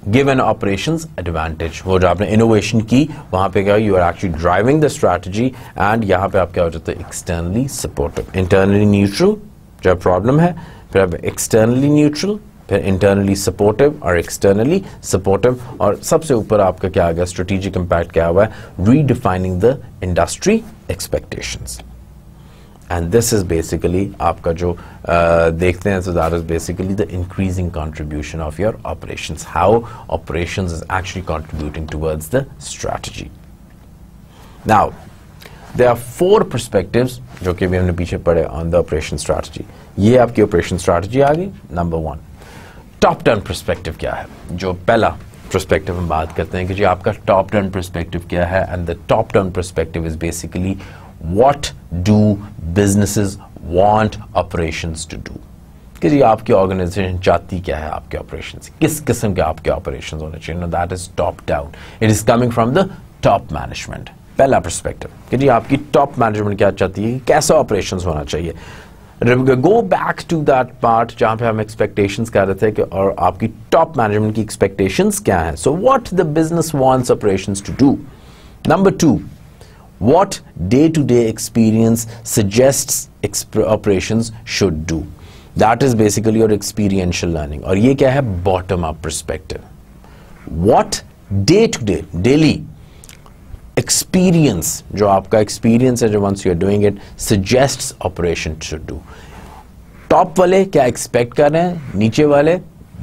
Give an operations advantage. वो जो आपने इनोवेशन की वहां पे क्या, you are actually driving the strategy, and यहां पे आप क्या हो जाता है? Externally supportive. इंटरनली न्यूट्रल जब प्रॉब्लम है, फिर अब एक्सटर्नली न्यूट्रल, फिर इंटरनली सपोर्टिव और एक्सटर्नली सपोर्टिव, और सबसे ऊपर आपका क्या आ गया? स्ट्रेटेजिक इंपैक्ट क्या हुआ है? Redefining the industry expectations. And this is basically आपका जो देखते हैं, so that is basically the increasing contribution of your operations. How operations is actually contributing towards the strategy. Now, there are 4 perspectives जो कि भी हमने पीछे पढ़े on the operation strategy. ये आपकी operation strategy आ गई. Number 1, top down perspective क्या है? जो पहला perspective हम बात करते हैं कि जी आपका top down perspective क्या है, and the top down perspective is basically what do businesses want operations to do. कि जी आपकी ऑर्गेनाइजेशन चाहती क्या है आपके ऑपरेशंस, किस किस्म के आपके ऑपरेशंस होने चाहिए. That is top down. It is coming from the top management. पहला पर्सपेक्टिव कि जी आपकी टॉप मैनेजमेंट क्या चाहती है, कैसा ऑपरेशंस होना चाहिए. Go back to that part जहां पे हम एक्सपेक्टेशंस कर रहे थे कि और आपकी टॉप मैनेजमेंट की एक्सपेक्टेशंस क्या है. So what the business wants operations to do. Number 2, what day-to-day experience suggests operations should do. That is basically your experiential learning. और ये क्या है? Bottom up perspective. What day-to-day, daily experience, जो आपका experience है, जो once you are doing it, suggests operation should do. Top वाले क्या expect कर रहे हैं, नीचे वाले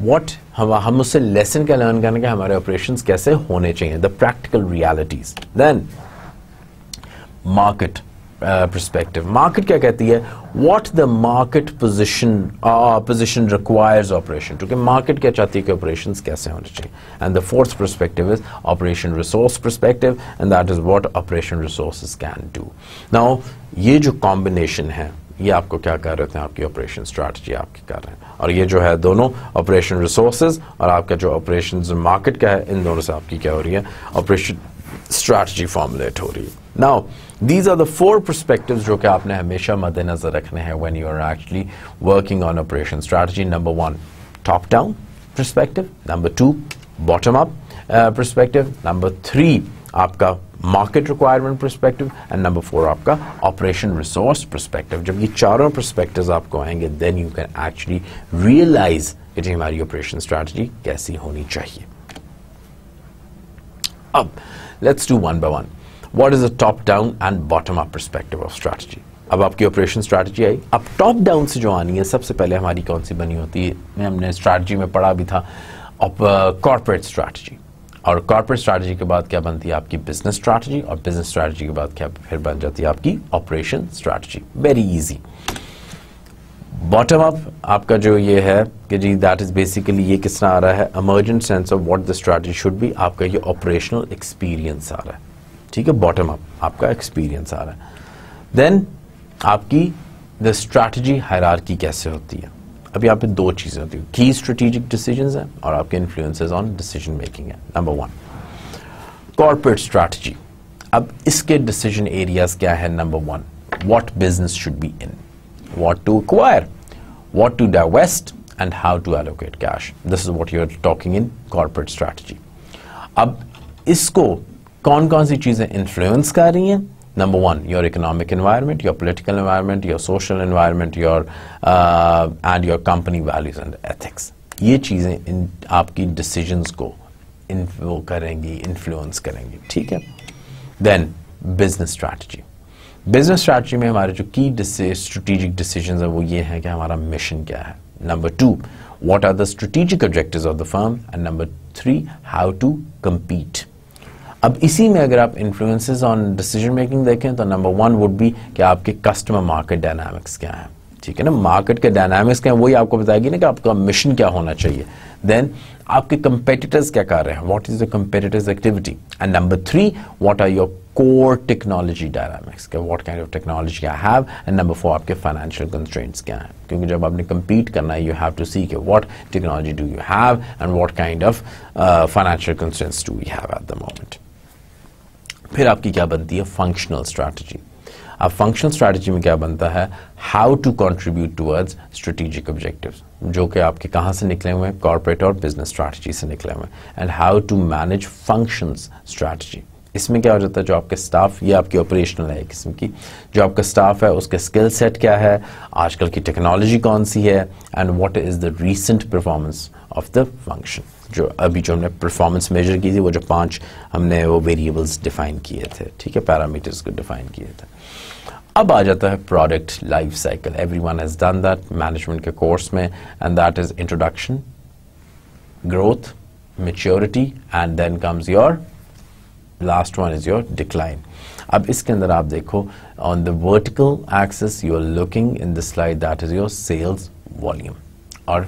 what हम उससे lesson क्या learn करने के, हमारे operations कैसे होने चाहिए, the practical realities. Then market perspective. Market क्या कहती है? What the market position requires operation. क्योंकि मार्केट क्या चाहती है कि operations कैसे होने चाहिए. And the fourth perspective is operation resource perspective, and that is what operation resources can do. Now ये जो combination है, ये आपको क्या कर रहे थे? आपकी ऑपरेशन स्ट्रैटेजी आपकी कर रहे हैं, और ये जो है दोनों ऑपरेशन रिसोर्सेज और आपका जो ऑपरेशन मार्केट का है, इन दोनों से आपकी क्या हो रही है? ऑपरेशन स्ट्रैटेजी फॉर्मुलेट हो रही है. Now these are the 4 perspectives जो कि आपने हमेशा मद्देनजर रखने हैं when you are actually working on operation strategy. Number 1, top down perspective. Number 2, bottom up perspective. Number 3, आपका market requirement perspective, and number 4 आपका operation resource perspective. जब ये चारों perspectives आपको आएंगे, then you can actually realize कि हमारी operation strategy कैसी होनी चाहिए. अब Let's do one by one. What is the top down and bottom up perspective of strategy? अब आपकी ऑपरेशन स्ट्रैटेजी आई. अब टॉप डाउन से जो आनी है, सबसे पहले हमारी कौन सी बनी होती है, हमने स्ट्रैटेजी में पढ़ा भी था, कॉर्पोरेट स्ट्रैटेजी. और कॉर्पोरेट स्ट्रैटेजी के बाद क्या बनती है आपकी बिजनेस स्ट्रैटेजी, और बिजनेस स्ट्रैटेजी के बाद क्या फिर बन जाती है आपकी operation strategy. Very easy. Bottom up आपका जो ये है कि जी दैट इज बेसिकली ये किस तरह आ रहा है, emergent sense of what the strategy should be. आपका ये ऑपरेशनल एक्सपीरियंस आ रहा है, ठीक है. बॉटम अप आपका एक्सपीरियंस आ रहा है. देन आपकी द स्ट्रैटेजी हायरार्की कैसे होती है. अब यहाँ पे दो चीजें होती है, की स्ट्रेटेजिक डिसीजंस हैं और आपके इन्फ्लुएंसेस ऑन डिसीजन मेकिंग है. Number one, corporate strategy. अब इसके डिसीजन एरियाज क्या है. Number one, what business should be in, what to acquire, what to divest, and how to allocate cash. This is what you're talking in corporate strategy. अब इसको कौन कौन सी चीजें influence कर रही हैं. Number one, your economic environment, your political environment, your social environment, your and your company values and ethics. ये चीजें इन आपकी डिसीजंस को वो करेंगी, इन्फ्लुएंस करेंगी, ठीक है. Then business strategy. Business strategy में हमारे जो की स्ट्रेटेजिक डिसीजंस है वो ये है कि हमारा मिशन क्या है. Number two, what are the strategic objectives of the firm, and number three, how to compete. अब इसी में अगर आप इन्फ्लुएंसेस ऑन डिसीजन मेकिंग देखें तो नंबर वन वुड बी कि आपके कस्टमर मार्केट डायनामिक्स क्या है, ठीक है ना. मार्केट के डायनामिक्स क्या है वही आपको बताएगी ना कि आपका मिशन क्या होना चाहिए. देन आपके कंपेटिटर्स क्या कर रहे हैं, what is the competitors activity. And number three, what are your core technology dynamics, what kind of technology I have, and number four आपके financial constraints क्या हैं, क्योंकि जब आपने compete करना है you have to see कि what technology do you have and what kind of financial constraints do we have at the moment. फिर आपकी क्या बनती है functional strategy. अब functional strategy में क्या बनता है, how to contribute towards strategic objectives, जो कि आपके कहाँ से निकले हुए हैं, corporate और business strategy से निकले हुए हैं. and how to manage functions strategy. इसमें क्या हो जाता है, जो आपके स्टाफ, ये आपकी ऑपरेशनल है किस्म की, जो आपका स्टाफ है उसके स्किल सेट क्या है, आजकल की टेक्नोलॉजी कौन सी है, and what is the recent performance of the function. जो अभी जो हमने परफॉर्मेंस मेजर की थी वो जो 5 हमने वो वेरिएबल्स डिफाइन किए थे, ठीक है, पैरामीटर्स को डिफाइन किए थे. अब आ जाता है product life cycle. Everyone has done that management के कोर्स में, and that is introduction, growth, maturity, and then comes your last one is your decline. अब इसके अंदर आप देखो on the vertical axis you are looking in the slide, that is your sales volume, और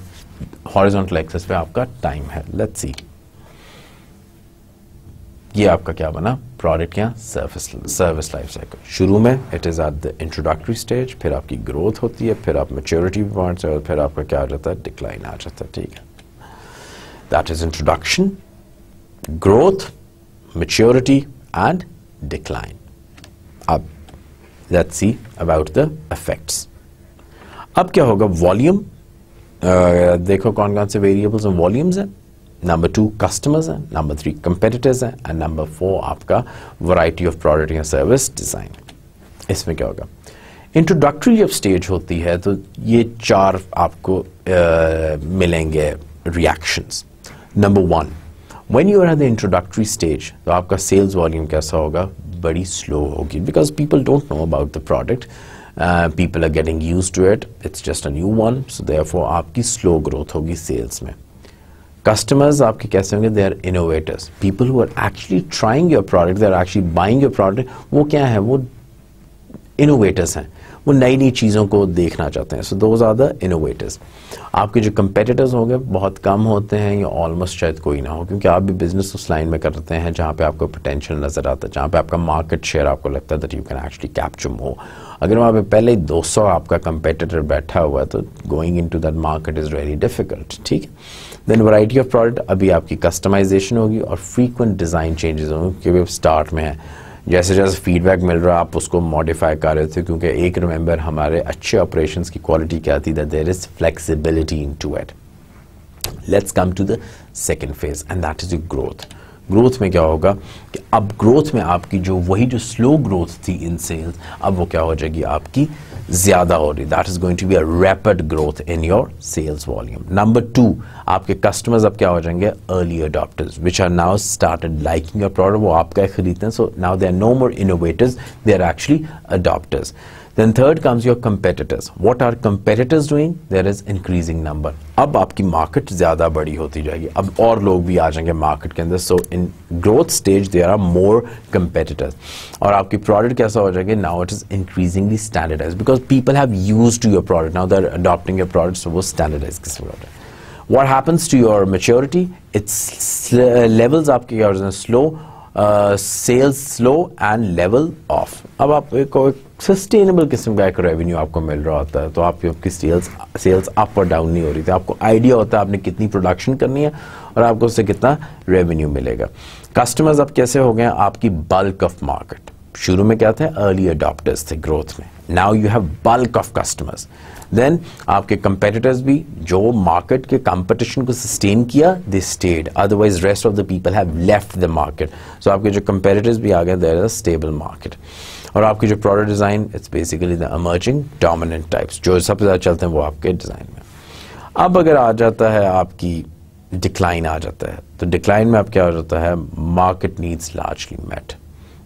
horizontal axis पे आपका time है. Let's see, ये आपका क्या बना, प्रोडक्ट या सर्विस लाइफ साइकिल. शुरू में it is at the introductory stage, फिर आपकी ग्रोथ होती है, फिर आप मैच्योरिटी पॉइंट्स, और फिर आपका क्या आ जाता है, डिक्लाइन आ जाता है, ठीक है. That is introduction, growth, maturity and decline. अब let's see about the effects. अब क्या होगा, वॉल्यूम, देखो कौन कौन से वेरिएबल्स और वॉल्यूम्स हैं. नंबर 2 कस्टमर्स हैं, नंबर 3 कंपेटिटर्स हैं, एंड नंबर 4 आपका वैरायटी ऑफ प्रोडक्ट या सर्विस डिजाइन. इसमें क्या होगा, इंट्रोडक्टरी जब स्टेज होती है तो ये 4 आपको मिलेंगे reactions. Number 1, When you are at the introductory stage, तो आपका sales volume कैसा होगा, बड़ी slow होगी, because people don't know about the product, people are getting used to it, it's just a new one, so therefore आपकी slow growth होगी sales में. Customers आपके कैसे होंगे, they are innovators, people who are actually trying your product, they are actually buying your product, वो क्या है, वो innovators हैं, वो नई नई चीज़ों को देखना चाहते हैं. So those are the innovators. आपके जो कंपेटिटर्स होंगे बहुत कम होते हैं या ऑलमोस्ट शायद कोई ना हो, क्योंकि आप भी बिजनेस उस लाइन में करते हैं जहाँ पे आपको पोटेंशियल नज़र आता है, जहाँ पे आपका मार्केट शेयर आपको लगता है that you can actually capture more. अगर वहाँ पे पहले ही 200 आपका कंपेटिटर बैठा हुआ है तो going into that market is very difficult, ठीक है. देन वैरायटी ऑफ प्रोडक्ट, अभी आपकी कस्टमाइजेशन होगी और फ्रीक्वेंट डिज़ाइन चेंजेस होंगे, क्योंकि स्टार्ट में है, जैसे जैसे फीडबैक मिल रहा है आप उसको मॉडिफाई कर रहे थे, क्योंकि एक रिमेंबर हमारे अच्छे ऑपरेशंस की क्वालिटी क्या थी, that there is flexibility into it. Let's come to the second phase and that is growth. Growth में क्या होगा कि अब ग्रोथ में आपकी जो वही जो स्लो ग्रोथ थी इन सेल्स, अब वो क्या हो जाएगी, आपकी ज़्यादा हो रही, that is going to be a rapid growth in your sales volume. Number 2, आपके कस्टमर्स अब क्या हो जाएंगे, early adopters which are now started liking your product, वो आपका खरीदते हैं, so now they are no more innovators, they are actually adopters. Then third comes your competitors. What are competitors doing? There is increasing number. अब आपकी market ज़्यादा बड़ी होती जाएगी, अब और लोग भी आ जाएंगे मार्केट के अंदर, so in growth stage there are more competitors. और आपकी प्रोडक्ट कैसा हो जाएगी, now it is increasingly standardized because people have used to your product, now they're adopting your product, so वो standardized किस्म का होता है। What happens to your maturity? Its levels आपके क्या होते हैं, slow, sales slow and level of. अब आप एक सस्टेनेबल किस्म का एक रेवेन्यू आपको मिल रहा होता है, तो आपकी सेल्स अप और डाउन नहीं हो रही थी, आपको आइडिया होता है आपने कितनी प्रोडक्शन करनी है और आपको उससे कितना रेवेन्यू मिलेगा। कस्टमर्स अब कैसे हो गए, आपकी बल्क ऑफ मार्केट। शुरू में क्या थे, अर्ली अडॉप्टर्स थे ग्रोथ में, now you have bulk of customers. Then आपके कंपेटिटर्स भी जो मार्केट के कंपटीशन को सस्टेन किया, they stayed, otherwise rest of the people have left the market. So आपके जो कंपेटिटर्स भी आ गए, there is a stable market. और आपकी जो product design, it's basically the emerging dominant types, जो सबसे ज़्यादा चलते हैं वो आपके डिज़ाइन में। अब अगर आ जाता है आपकी डिक्लाइन आ जाता है, तो डिक्लाइन में अब क्या हो जाता है, मार्केट नीड्स लार्जली मेट,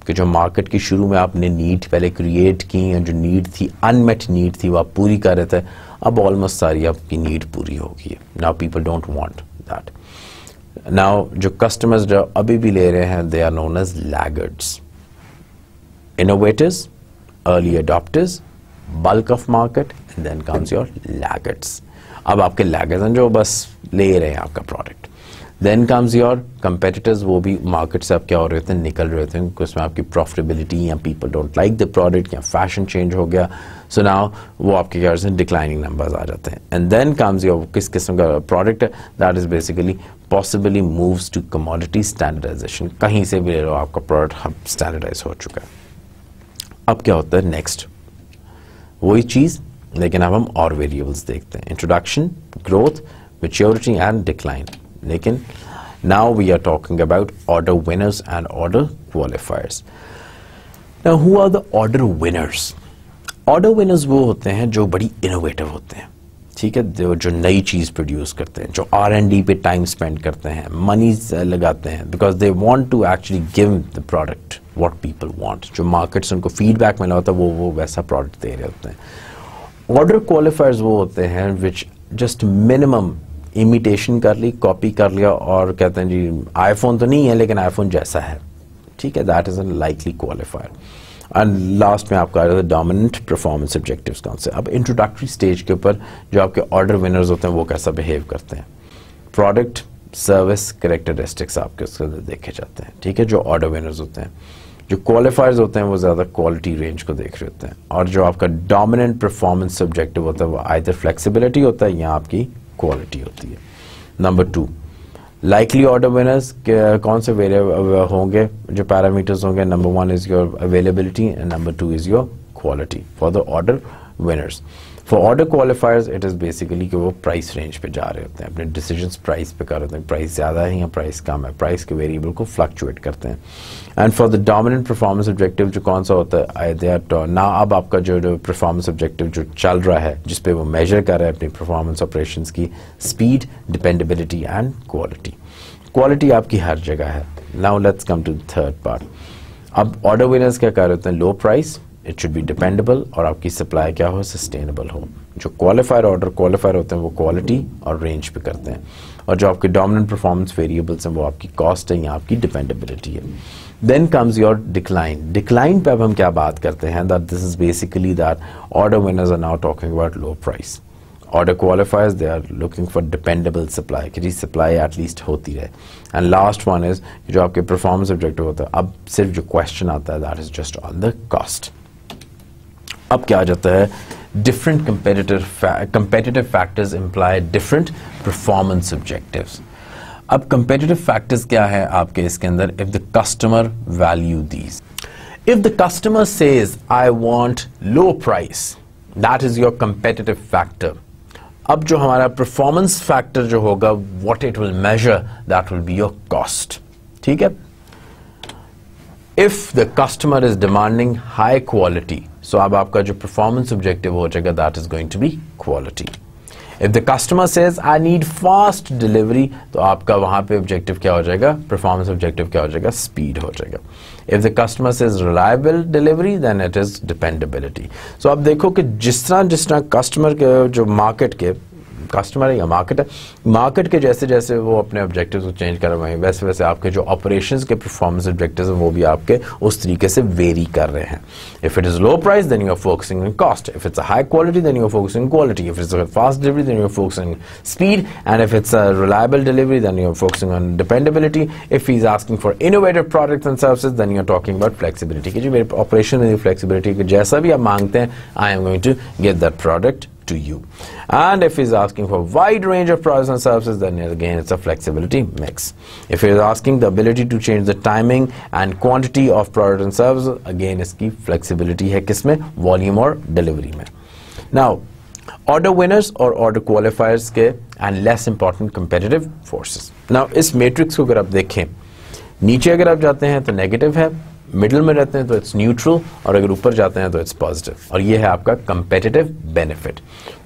कि जो मार्केट की शुरू में आपने नीड पहले क्रिएट की, जो नीड थी, अनमेट नीड थी, वो आप पूरी कर रहे थे, अब ऑलमोस्ट सारी आपकी नीड पूरी हो गई है। Now people don't want that. Now जो कस्टमर्स जो अभी भी ले रहे हैं, they are known as laggards, innovators, early adopters, bulk of market, and then comes your laggards. अब आपके लैगर्ड्स हैं जो बस ले रहे हैं आपका product. Then comes your competitors, वो भी मार्केट से अब क्या हो रहे थे, निकल रहे थे, उसमें आपकी प्रॉफिटेबिलिटी या people don't like the product या फैशन चेंज हो गया, सो नाउ वो आपके क्या होते हैं, डिक्लाइनिंग नंबर्स आ जाते हैं। एंड देन कम्स योर किस किस्म का प्रोडक्ट है, that is basically possibly moves to commodity standardisation, कहीं से भी ले लो आपका प्रोडक्ट अब स्टैंडर्डाइज हो चुका है। अब क्या होता है नेक्स्ट, वही चीज़, लेकिन अब हम और वेरिएबल्स देखते हैं, introduction, growth, maturity and decline. लेकिन now we are talking about order winners and order qualifiers. Now who are the order winners? Order winners वो होते हैं जो बड़ी innovative होते हैं, ठीक है, जो नई चीज़ प्रोड्यूस करते हैं, जो R&D पे टाइम स्पेंड करते हैं, मनी लगाते हैं, because they want to actually give the product what people want, जो मार्केट से उनको फीडबैक मिला होता है वो वैसा प्रोडक्ट दे रहे होते हैं। ऑर्डर क्वालिफायर्स वो होते हैं विच जस्ट मिनिमम इमिटेशन कर ली, कॉपी कर लिया और कहते हैं जी आईफोन तो नहीं है लेकिन आईफोन जैसा है, ठीक है, that is a likely qualifier. And last में आपका आ जाता है डोमिनेंट परफॉर्मेंस ऑब्जेक्टिव्स कौन से। अब इंट्रोडक्टरी स्टेज के ऊपर जो आपके ऑर्डर विनर्स होते हैं वो कैसा बिहेव करते हैं, प्रोडक्ट, सर्विस, कैरेक्टरिस्टिक्स आपके उसके अंदर देखे जाते हैं, ठीक है, जो ऑर्डर विनर्स होते हैं। जो क्वालिफायर्स होते हैं वो ज़्यादा क्वालिटी रेंज को देख रहे होते हैं, और जो आपका डोमिनेंट परफॉर्मेंस ऑब्जेक्टिव होता है वो आइदर फ्लेक्सिबिलिटी होता है या आपकी क्वालिटी होती है। नंबर 2, लाइकली ऑर्डर विनर्स कौन से वेरिएबल होंगे, जो पैरामीटर्स होंगे, number 1 is your availability and number 2 is your quality for the order winners. For order क्वालिफायर्स it is basically कि वो प्राइस रेंज पे जा रहे होते हैं, अपने डिसीजंस प्राइस पे कर रहे होते हैं, प्राइस ज़्यादा है या प्राइस कम है, प्राइस के वेरिएबल को फ्लक्चुएट करते हैं। And for the dominant performance objective जो कौन सा होता है, दे आर ना, अब आपका जो परफॉर्मेंस ऑब्जेक्टिव जो चल रहा है, जिस पे वो मेजर कर रहा है अपनी परफॉर्मेंस ऑपरेशंस की, speed, dependability and quality. Quality आपकी हर जगह है। Now let's come to the third part. अब ऑर्डर विनर्स क्या कर रहे होते हैं, low price, it should be dependable, और आपकी सप्लाई क्या हो, सस्टेनेबल हो। जो क्वालिफायर ऑर्डर क्वालिफायर होते हैं वो क्वालिटी और रेंज पे करते हैं, और जो आपके डोमिनेंट परफॉर्मेंस वेरिएबल्स हैं वो आपकी कॉस्ट है या आपकी डिपेंडेबिलिटी है। Then comes your decline. Decline पे अब हम क्या बात करते हैं, that this is basically that order winners are now talking about low price, order qualifiers they are looking for dependable supply, कि सप्लाई एटलीस्ट होती रहे। एंड लास्ट वन इज जो आपके परफॉर्मेंस ऑब्जेक्टिव होता है, अब सिर्फ जो क्वेश्चन आता है that is just on the cost. अब क्या आ जाता है, different competitive factors imply different performance objectives. अब कंपेटिटिव फैक्टर्स क्या है आपके इसके अंदर, if the customer value these, if the customer says I want low price, that is your competitive factor. अब जो हमारा परफॉर्मेंस फैक्टर जो होगा, what it will measure, that will be your cost, ठीक है। If the customer is demanding high quality, so अब आपका जो परफॉर्मेंस ऑब्जेक्टिव हो जाएगा that is going to be quality. If the customer says I need fast delivery, तो आपका वहां पे ऑब्जेक्टिव क्या हो जाएगा, परफॉर्मेंस ऑब्जेक्टिव क्या हो जाएगा, स्पीड हो जाएगा. If the customer says reliable delivery, then it is dependability. So आप देखो कि जिस तरह कस्टमर के जो मार्केट के कस्टमर है या मार्केट है, मार्केट के जैसे जैसे वो अपने ऑब्जेक्टिव्स को चेंज कर रहे हैं, वैसे वैसे आपके जो ऑपरेशंस के परफॉर्मेंस ऑब्जेक्टिव्स हैं वो भी आपके उस तरीके से वेरी कर रहे हैं. If it is low price then you are focusing on cost, if it's a high quality then you are focusing on quality, if it's a fast delivery then you are focusing on speed, and if it's a reliable delivery then you are focusing on dependability. If he is asking for innovative products and services then you are talking about flexibility, कि जी मेरे operation में flexibility कि जैसा भी आप मांगते हैं I am going to get that product to you. And if he's asking for a wide range of products and services, then again it's a flexibility mix. If he's asking the ability to change the timing and quantity of products and services, again इसकी flexibility है किसमें, volume और delivery में. Now order winners और order qualifiers के and less important competitive forces. Now इस matrix को अगर आप देखें, नीचे अगर आप जाते हैं तो नेगेटिव है, मिडिल में रहते हैं तो इट्स न्यूट्रल, और अगर ऊपर जाते हैं तो इट्स पॉजिटिव, और ये है आपका कंपेटिटिव बेनिफिट.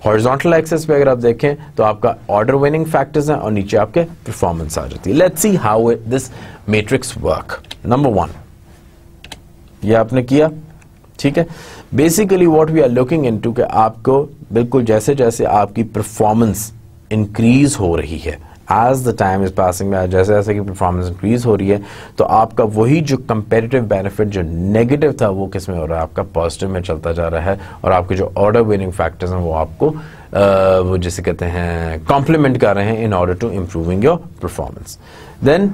हॉरिजॉन्टल एक्सिस पे अगर आप देखें तो आपका ऑर्डर विनिंग फैक्टर्स हैं और नीचे आपके परफॉर्मेंस आ जाती है. Let's see how this matrix work. Number 1 ये आपने किया, ठीक है. Basically what we are looking into कि आपको बिल्कुल जैसे जैसे आपकी परफॉर्मेंस इंक्रीज हो रही है, as the time is passing by, जैसे जैसे कि परफॉर्मेंस इंक्रीज हो रही है, तो आपका वही जो कंपेटिटिव बेनिफिट जो नेगेटिव था वो किस में हो रहा है, आपका पॉजिटिव में चलता जा रहा है, और आपके जो ऑर्डर विनिंग फैक्टर्स हैं वो आपको वो जिसे कहते हैं कॉम्प्लीमेंट कर रहे हैं in order to improving your performance. Then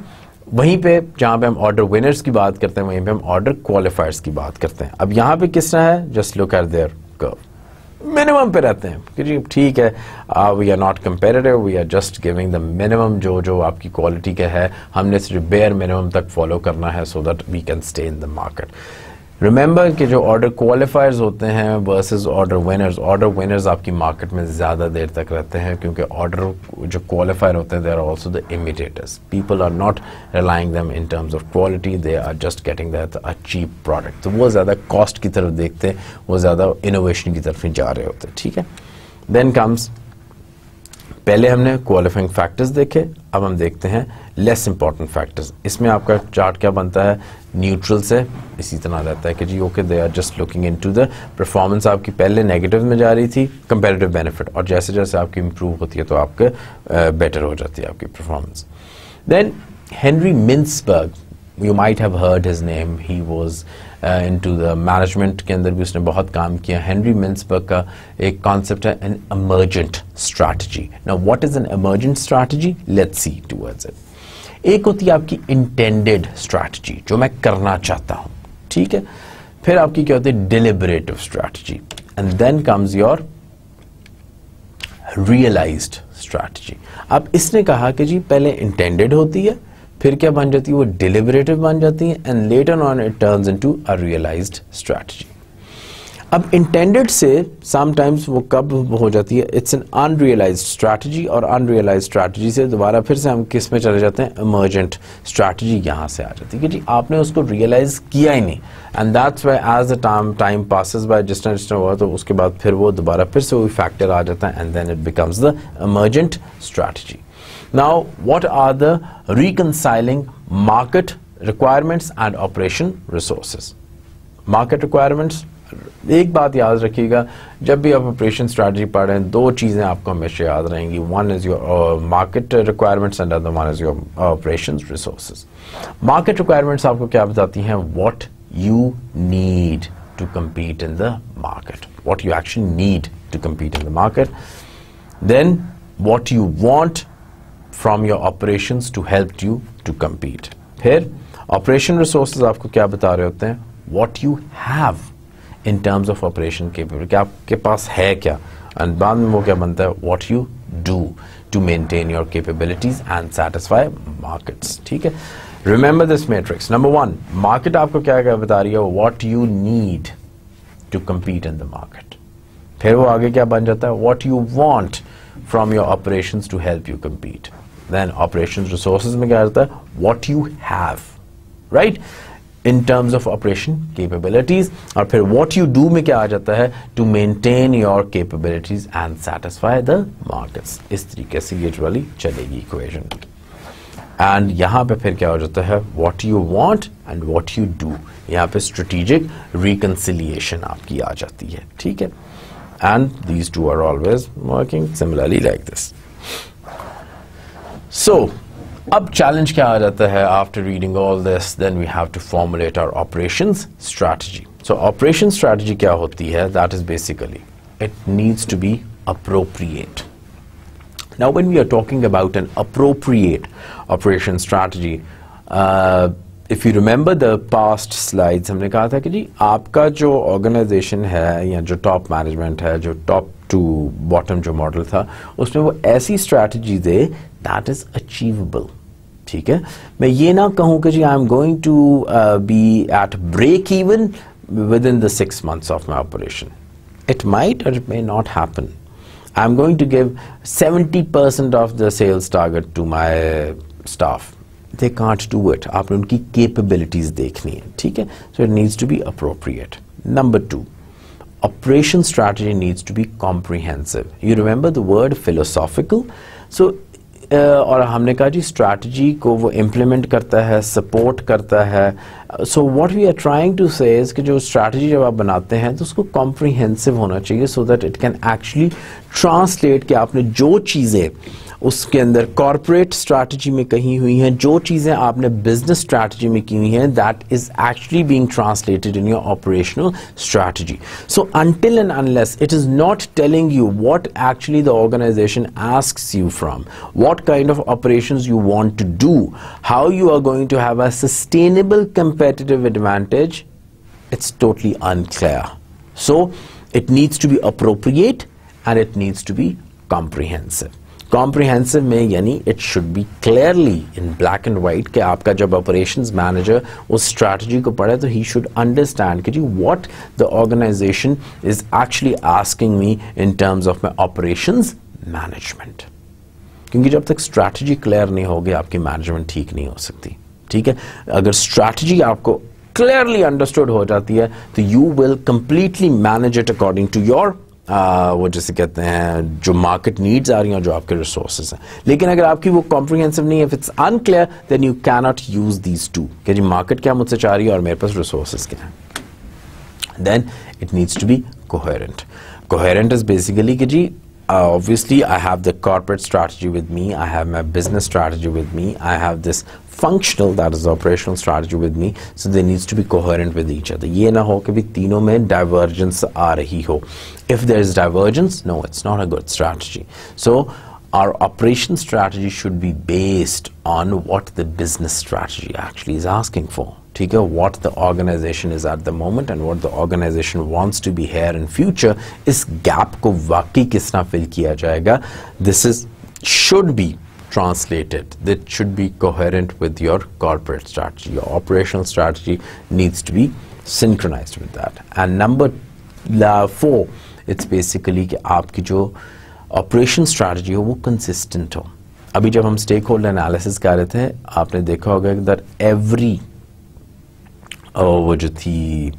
वहीं पे जहां पे हम ऑर्डर विनर्स की बात करते हैं वहीं पे हम ऑर्डर क्वालिफायर्स की बात करते हैं. अब यहाँ पे किस तरह है, just look at their curve, minimum पे रहते हैं कि जी ठीक है, we are not comparative, we are just giving the minimum, जो आपकी क्वालिटी का है हमने सिर्फ बेयर मिनिमम तक फॉलो करना है so that we can stay in the market. Remember कि जो ऑर्डर क्वालिफायर्स होते हैं वर्सेस ऑर्डर विनर्स आपकी मार्केट में ज़्यादा देर तक रहते हैं, क्योंकि ऑर्डर जो क्वालिफायर होते हैं they are also the imitators. People are not relying them in terms of quality, they are just getting that a cheap product. तो वो ज़्यादा कॉस्ट की तरफ देखते हैं, वो ज़्यादा इनोवेशन की तरफ नहीं जा रहे होते, ठीक है. देन कम्स, पहले हमने क्वालिफाइंग फैक्टर्स देखे, अब हम देखते हैं लेस इंपॉर्टेंट फैक्टर्स. इसमें आपका चार्ट क्या बनता है, न्यूट्रल से इसी तरह रहता है कि जी okay they are just looking into the performance. आपकी पहले नेगेटिव में जा रही थी कंपैरेटिव बेनिफिट, और जैसे जैसे आपकी इंप्रूव होती है तो आपके बेटर हो जाती है आपकी performance. Then Henry Mintzberg, you might have heard his name, he was into the management के अंदर भी उसने बहुत काम किया. हेनरी मिंट्सबर्ग का एक कॉन्सेप्ट है an emergent strategy. Now what is an emergent strategy? Let's see towards it. एक होती है आपकी intended strategy, जो मैं करना चाहता हूँ, ठीक है. फिर आपकी क्या होती है deliberative strategy, and then comes your realized strategy. अब इसने कहा कि जी पहले intended होती है, फिर क्या बन जाती है, वो डिलिबरेटिव बन जाती है, and later on it turns into a realised strategy. अब इंटेंडेड से समटाइम्स वो कब हो जाती है, इट्स एन अनरियलाइज्ड स्ट्रैटेजी, और अनरियलाइज्ड स्ट्रैटेजी से दोबारा फिर से हम किस में चले जाते हैं, इमर्जेंट स्ट्रैटेजी यहाँ से आ जाती है कि जी आपने उसको रियलाइज किया ही नहीं, and that's why as the time passes by, जिस तरह हुआ तो उसके बाद फिर वो दोबारा फिर से वही फैक्टर आ जाता है, and then it becomes the emergent strategy. Now, what are the reconciling market requirements and operation resources? Market requirements, एक बात याद रखिएगा, जब भी आप ऑपरेशन स्ट्रैटेजी पढ़ रहे हैं दो चीज़ें आपको हमेशा याद रहेंगी. One is your market requirements and other one is your operation resources. Market requirements आपको क्या बताती हैं, what you need to compete in the market, what you actually need to compete in the market. Then what you want from your operations to help you to compete. फिर operation resources आपको क्या बता रहे होते हैं, what you have in terms of operation capability, क्या आपके पास है क्या, and बाद में वो क्या बनता है, what you do to maintain your capabilities and satisfy markets. ठीक है. Remember this matrix. Number 1, market आपको क्या क्या बता रही है, what you need to compete in the market. फिर वो आगे क्या बन जाता है, what you want from your operations to help you compete. Then operations resources में क्या आता है, what you have, right? in terms of operation capabilities, और फिर what you do में क्या आ जाता है, to maintain your capabilities and satisfy the markets. इस तरीके से ये वाली चलेगी equation. एंड यहाँ पे फिर क्या हो जाता है, what you want and what you do. यहाँ पे strategic reconciliation आपकी आ जाती है, ठीक है. And these two are always working similarly like this. So, अब challenge क्या आ जाता है, after reading all this, then we have to formulate our operations strategy. So, operation strategy क्या होती है, that is basically, it needs to be appropriate. Now, when we are talking about an appropriate operation strategy, if you remember the past slides, हमने कहा था कि जी आपका जो organization है या जो top management है, जो top to bottom जो model था, उसमें वो ऐसी strategy they that is achievable. ठीक है, मैं ये ना कहूँ कि जी I am going to be at break even within the 6 months of my operation. It might or it may not happen. I'm going to give 70% of the sales target to my staff. They can't do it. आपने उनकी capabilities देखनी है, ठीक है? So it needs to be appropriate. Number 2, operation strategy needs to be comprehensive. You remember the word philosophical? So और हमने कहा जी strategy को वो implement करता है, support करता है. So what we are trying to say is कि जो strategy जब आप बनाते हैं तो उसको comprehensive होना चाहिए so that it can actually translate कि आपने जो चीज़ें उसके अंदर corporate strategy में कही हुई हैं, जो चीज़ें आपने business strategy में की हुई हैं, that is actually being translated in your operational strategy. So until and unless it is not telling you what actually the organization asks you from, what kind of operations you want to do, how you are going to have a sustainable competitive advantage, it's totally unclear. So it needs to be appropriate and it needs to be comprehensive. Comprehensive में यानी it should be clearly in black and white कि आपका जब operations manager उस strategy को पढ़े तो he should understand कि जी what the organization is actually asking me in terms of my operations management. क्योंकि जब तक strategy clear नहीं होगी आपकी management ठीक नहीं हो सकती, ठीक है? अगर strategy आपको clearly understood हो जाती है तो you will completely manage it according to your वो जैसे कहते हैं जो मार्केट नीड्स आ रही हैं, जो आपके रिसोर्सेज हैं. लेकिन अगर आपकी वो कॉम्प्रिहेंसिव नहीं है, if it's unclear, then you can not use these to कि जी मार्केट क्या मुझसे चाह रही है और मेरे पास रिसोर्सेज क्या हैं. Then it needs to be coherent. Coherent is basically कि जी obviously I have the corporate strategy with me, I have my business strategy with me, I have this functional, that is the operational strategy with me, so they needs to be coherent with each other. ये ना हो कि भी तीनों में divergence आ रही हो. If there is divergence, no, it's not a good strategy. So our operation strategy should be based on what the business strategy actually is asking for. ठीक है, what the organization is at the moment and what the organization wants to be here in future. इस gap को वाकई किस तरह fill किया जाएगा? This is should be translated. That should be coherent with your corporate strategy. Your operational strategy needs to be synchronized with that. And number 4, it's basically कि आपकी जो operation strategy हो वो consistent हो. अभी जब हम stakeholder analysis कर रहे थे, आपने देखा होगा that every वो जो थी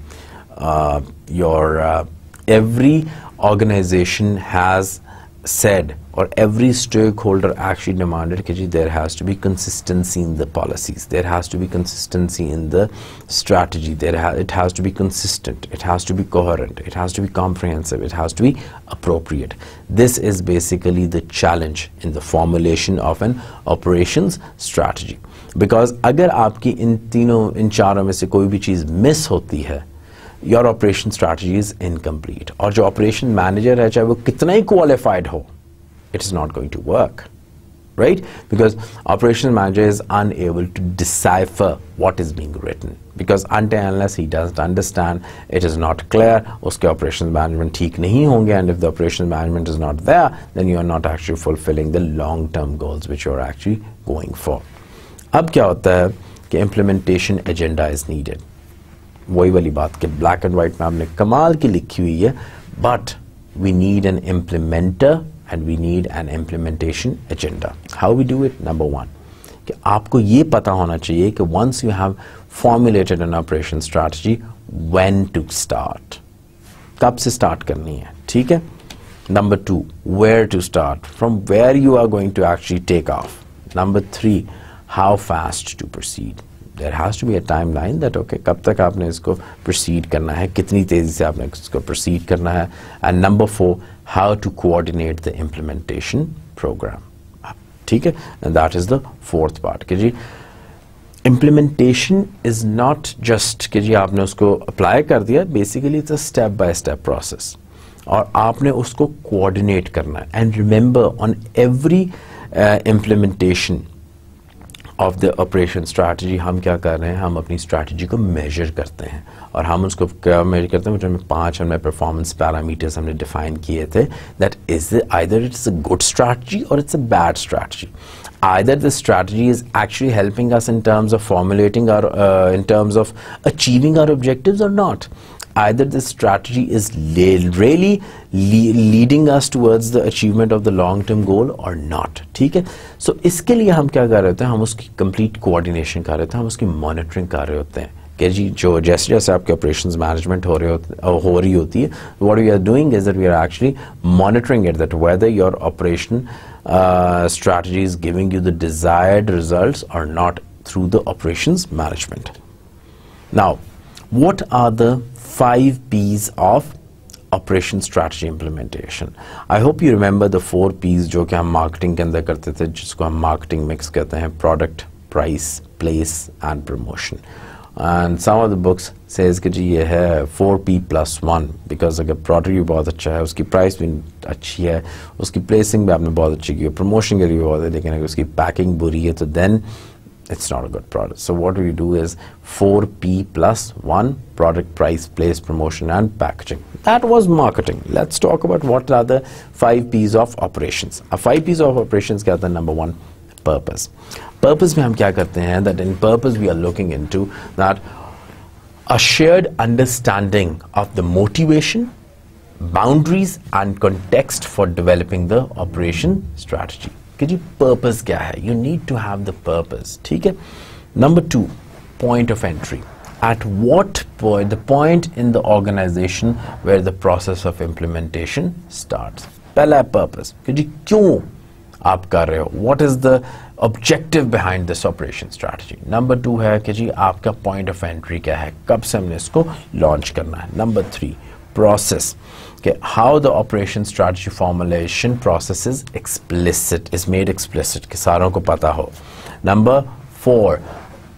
every organization has said or every stakeholder actually demanded that there has to be consistency in the policies, there has to be consistency in the strategy, it has to be consistent, it has to be coherent, it has to be comprehensive, it has to be appropriate. This is basically the challenge in the formulation of an operations strategy. Because अगर आपकी इन चारों में से कोई भी चीज़ miss होती है, your operation strategy is incomplete. और जो operation manager है, चाहे वो कितना ही qualified हो, it is not going to work, right? Because operations manager is unable to decipher what is being written. Because until unless he doesn't understand, it is not clear, उसके operations management ठीक नहीं होंगे, and if the operations management is not there, then you are not actually fulfilling the long-term goals which you are actually going for. अब क्या होता है कि implementation agenda is needed. वही वाली बात कि black and white में आपने कमाल की लिखी हुई है, but we need an implementer and we need an implementation agenda. How we do it? Number 1, कि आपको ये पता होना चाहिए कि once you have formulated an operation strategy, when to start, कब से start करनी है, ठीक है. Number 2, where to start, from where you are going to actually take off. Number 3, how fast to proceed. There has to be a timeline that okay, कब तक आपने इसको proceed करना है, कितनी तेजी से आपने इसको proceed करना है. And number 4, how to coordinate the implementation program. ठीक है, and that is the fourth part कि जी implementation is not just कि जी आपने उसको apply कर दिया, basically it's a step by step process और आपने उसको coordinate करना है. And remember, on every implementation of the operation strategy हम क्या कर रहे हैं, हम अपनी strategy को measure करते हैं और हम उसको क्या measure करते हैं, मतलब 5 हमने performance parameters हमने define किए थे, that is either it's a good strategy or it's a bad strategy. Either the strategy is actually helping us in terms of formulating our in terms of achieving our objectives or not. Either this strategy is really leading us towards the achievement of the long-term goal or not. ठीक है, so इसके लिए हम क्या कर रहे होते हैं, हम उसकी complete coordination कर रहे होते हैं, हम उसकी monitoring कर रहे होते हैं कि जी जो जैसे जैसे आपके operations management हो रही होती है, what we are doing is that we are actually monitoring it, that whether your operation strategy is giving you the desired results or not through the operations management. Now, what are the 5 P's of operation strategy implementation? I hope you remember the 4 P's जो कि हम marketing के अंदर करते थे, जिसको हम marketing mix कहते हैं, product, price, place and promotion. And some of the books says कि जी ये है 4P plus 1 because अगर product भी बहुत अच्छा है, उसकी price भी अच्छी है, उसकी placing भी आपने बहुत अच्छी की है, promotion के लिए भी बहुत है, लेकिन अगर उसकी packing बुरी है तो then it's not a good product. So what we do is 4P plus 1, product, price, place, promotion and packaging. That was marketing. Let's talk about what are the 5 P's of operations. 5 P's of operations क्या था? Number 1, purpose. Purpose में हम क्या करते हैं, that in purpose we are looking into that a shared understanding of the motivation, boundaries and context for developing the operation strategy. कि जी purpose क्या है? You need to have the purpose. ठीक है. Number 2, point of entry. At what point, the point in the organization where the process of implementation starts. पहला है purpose. कि जी क्यों आप कर रहे हो? What is the objective behind this operation strategy? Number 2 है कि जी आपका point of entry क्या है? कब से हमने इसको launch करना है? Number 3, process. Okay, how the operation strategy formulation process is explicit, is made explicit, कि सारों को पता हो. Number 4,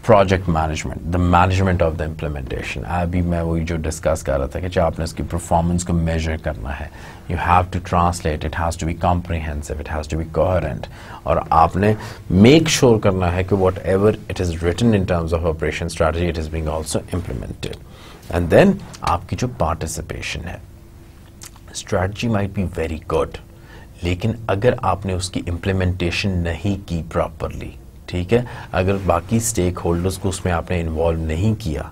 project management, the management of the implementation. अभी मैं वही जो discuss कर रहा था कि जब आपने इसकी performance को measure करना है, you have to translate, it has to be comprehensive, it has to be coherent, और आपने make sure करना है कि whatever it is written in terms of operation strategy, it is being also implemented. And then आपकी जो participation है, strategy might be very good, लेकिन अगर आपने उसकी implementation नहीं की properly, ठीक है, अगर बाकी stakeholders को उसमें आपने involve नहीं किया,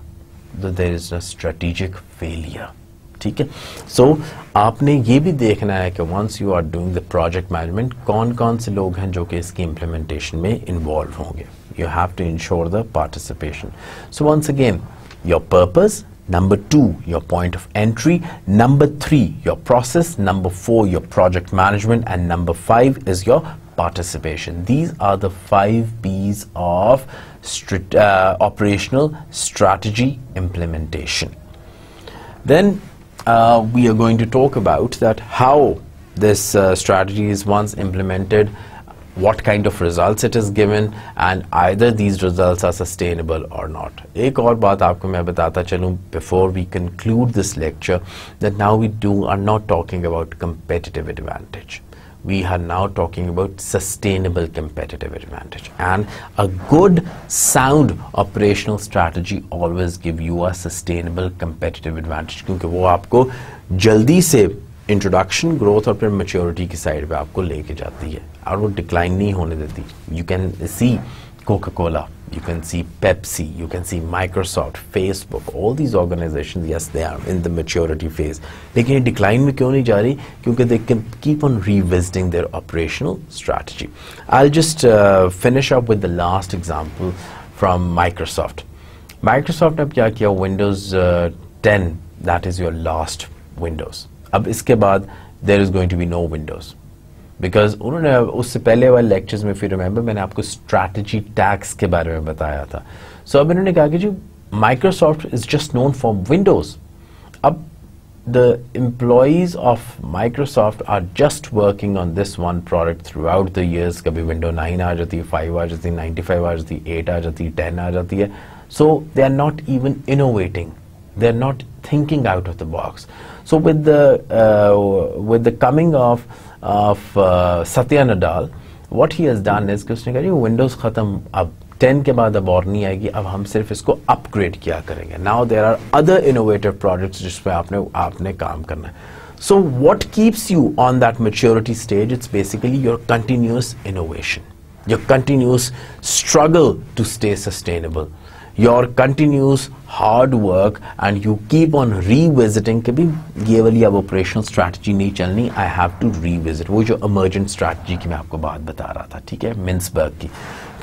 तो there is a strategic failure. ठीक है, so आपने ये भी देखना है कि once you are doing the project management, कौन-कौन से लोग हैं जो कि इसकी implementation में involve होंगे. You have to ensure the participation. So once again, your purpose. Number 2, your point of entry. Number 3, your process. Number 4, your project management. And number 5 is your participation. These are the 5 P's of operational strategy implementation. Then we are going to talk about that how this strategy is once implemented, what kind of results it is given, and either these results are sustainable or not. एक और बात आपको मैं बताता चलूँ before we conclude this lecture, that now we are not talking about competitive advantage. We are now talking about sustainable competitive advantage, and a good sound operational strategy always give you a sustainable competitive advantage, क्योंकि वो आपको जल्दी से introduction, growth और फिर maturity की side पे आपको लेके जाती है और वो डिक्लाइन नहीं होने देती. You can see Coca Cola, you can see Pepsi, you can see Microsoft, Facebook, all these organizations, yes, they are in the maturity phase. लेकिन ये decline में क्यों नहीं जा रही? क्योंकि they can keep on revisiting their operational strategy. I'll just finish up with the last example from Microsoft. Microsoft ने क्या किया? Windows 10, that is your last Windows. अब इसके बाद there is going to be no Windows. Because उन्होंने उससे पहले वाले लेक्चर्स में, फिर रिमेंबर, मैंने आपको स्ट्रैटेजी टैक्स के बारे में बताया था. सो अब इन्होंने कहा कि जी Microsoft is just known for Windows. अब the employees of Microsoft are just working on this one product throughout the years. कभी विंडो 9 आ जाती है, 5 आ जाती है, 95 आ जाती है, 8 आ जाती है, 10 आ जाती है. So they are not even innovating, they are not thinking out of the box. So with the coming of Satya Nadella, what he has done is कि उसने कहा ये Windows खत्म, अब 10 के बाद अब और नहीं आएगी, अब हम सिर्फ इसको अपग्रेड किया करेंगे. Now there are other innovative projects जिसपे आपने काम करना है. So what keeps you on that maturity stage? It's basically your continuous innovation, your continuous struggle to stay sustainable, your continuous hard work, and you keep on revisiting कि भी ये वाली अब ऑपरेशनल स्ट्रैटेजी नहीं चलनी, आई हैव टू रीविजिट. वो जो emergent strategy की मैं आपको बात बता रहा था, ठीक है, मिन्सबर्ग की,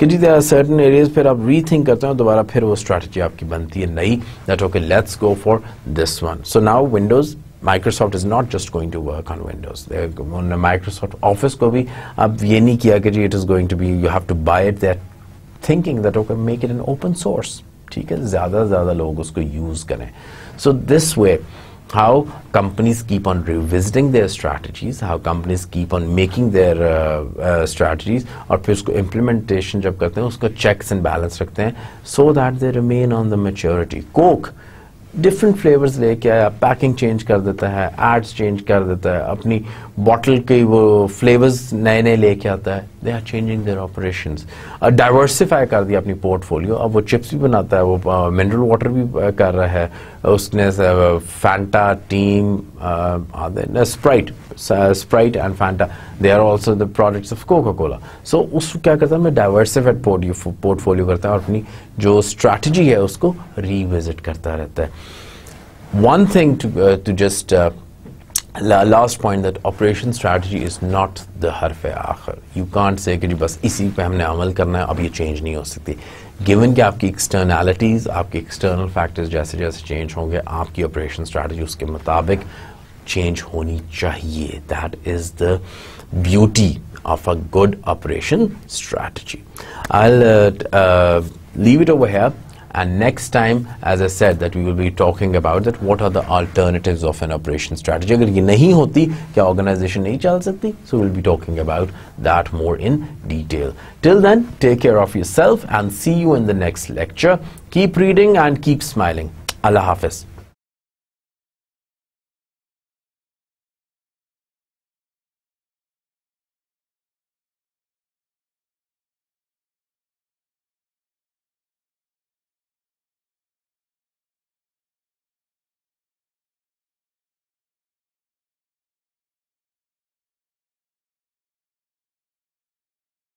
कि जी देयर आर सर्टेन एरियाज, फिर आप रीथिंक करते हो, दोबारा फिर वो स्ट्रैटेजी आपकी बनती है नई, that okay let's go for this one. So now Windows, Microsoft is not just going to work on Windows. On Microsoft Office को भी अब ये नहीं किया कि जी it is going to be, you have to buy it. They're thinking that okay, make it an open source. ठीक है, ज़्यादा से ज़्यादा लोग उसको use करें. So this way, how companies keep on revisiting their strategies, how companies keep on making their strategies, और फिर उसको implementation जब करते हैं उसको checks and balance रखते हैं, so that they remain on the maturity. Coke different flavours लेके आया, पैकिंग चेंज कर देता है, एड्स चेंज कर देता है, अपनी बॉटल के वो फ्लेवर्स नए नए लेके आता है. They are changing their operations, diversify कर दिया अपनी पोर्टफोलियो. अब वो चिप्स भी बनाता है, वो मिनरल वाटर भी कर रहा है, उसने Fanta team, Sprite and Fanta, they are also the products of Coca Cola. So उसको क्या करता है, मैं डाइवर्सिफाइड पोर्टफोलियो करता है और अपनी जो स्ट्रैटेजी है उसको रीविजिट करता रहता है. One thing to just last point, that operation strategy is not the harf aakhir. You can't say कि जी बस इसी पे हमने अमल करना है, अब ये change नहीं हो सकती. Given कि आपकी externalities, आपके external factors जैसे जैसे change होंगे, आपकी operation strategy उसके मुताबिक change होनी चाहिए. That is the beauty of a good operation strategy. I'll leave it over here. And next time, as I said, that we will be talking about that what are the alternatives of an operation strategy. अगर ये नहीं होती, क्या organization नहीं चल सकती? So we'll be talking about that more in detail. Till then, take care of yourself and see you in the next lecture. Keep reading and keep smiling. Allah Hafiz.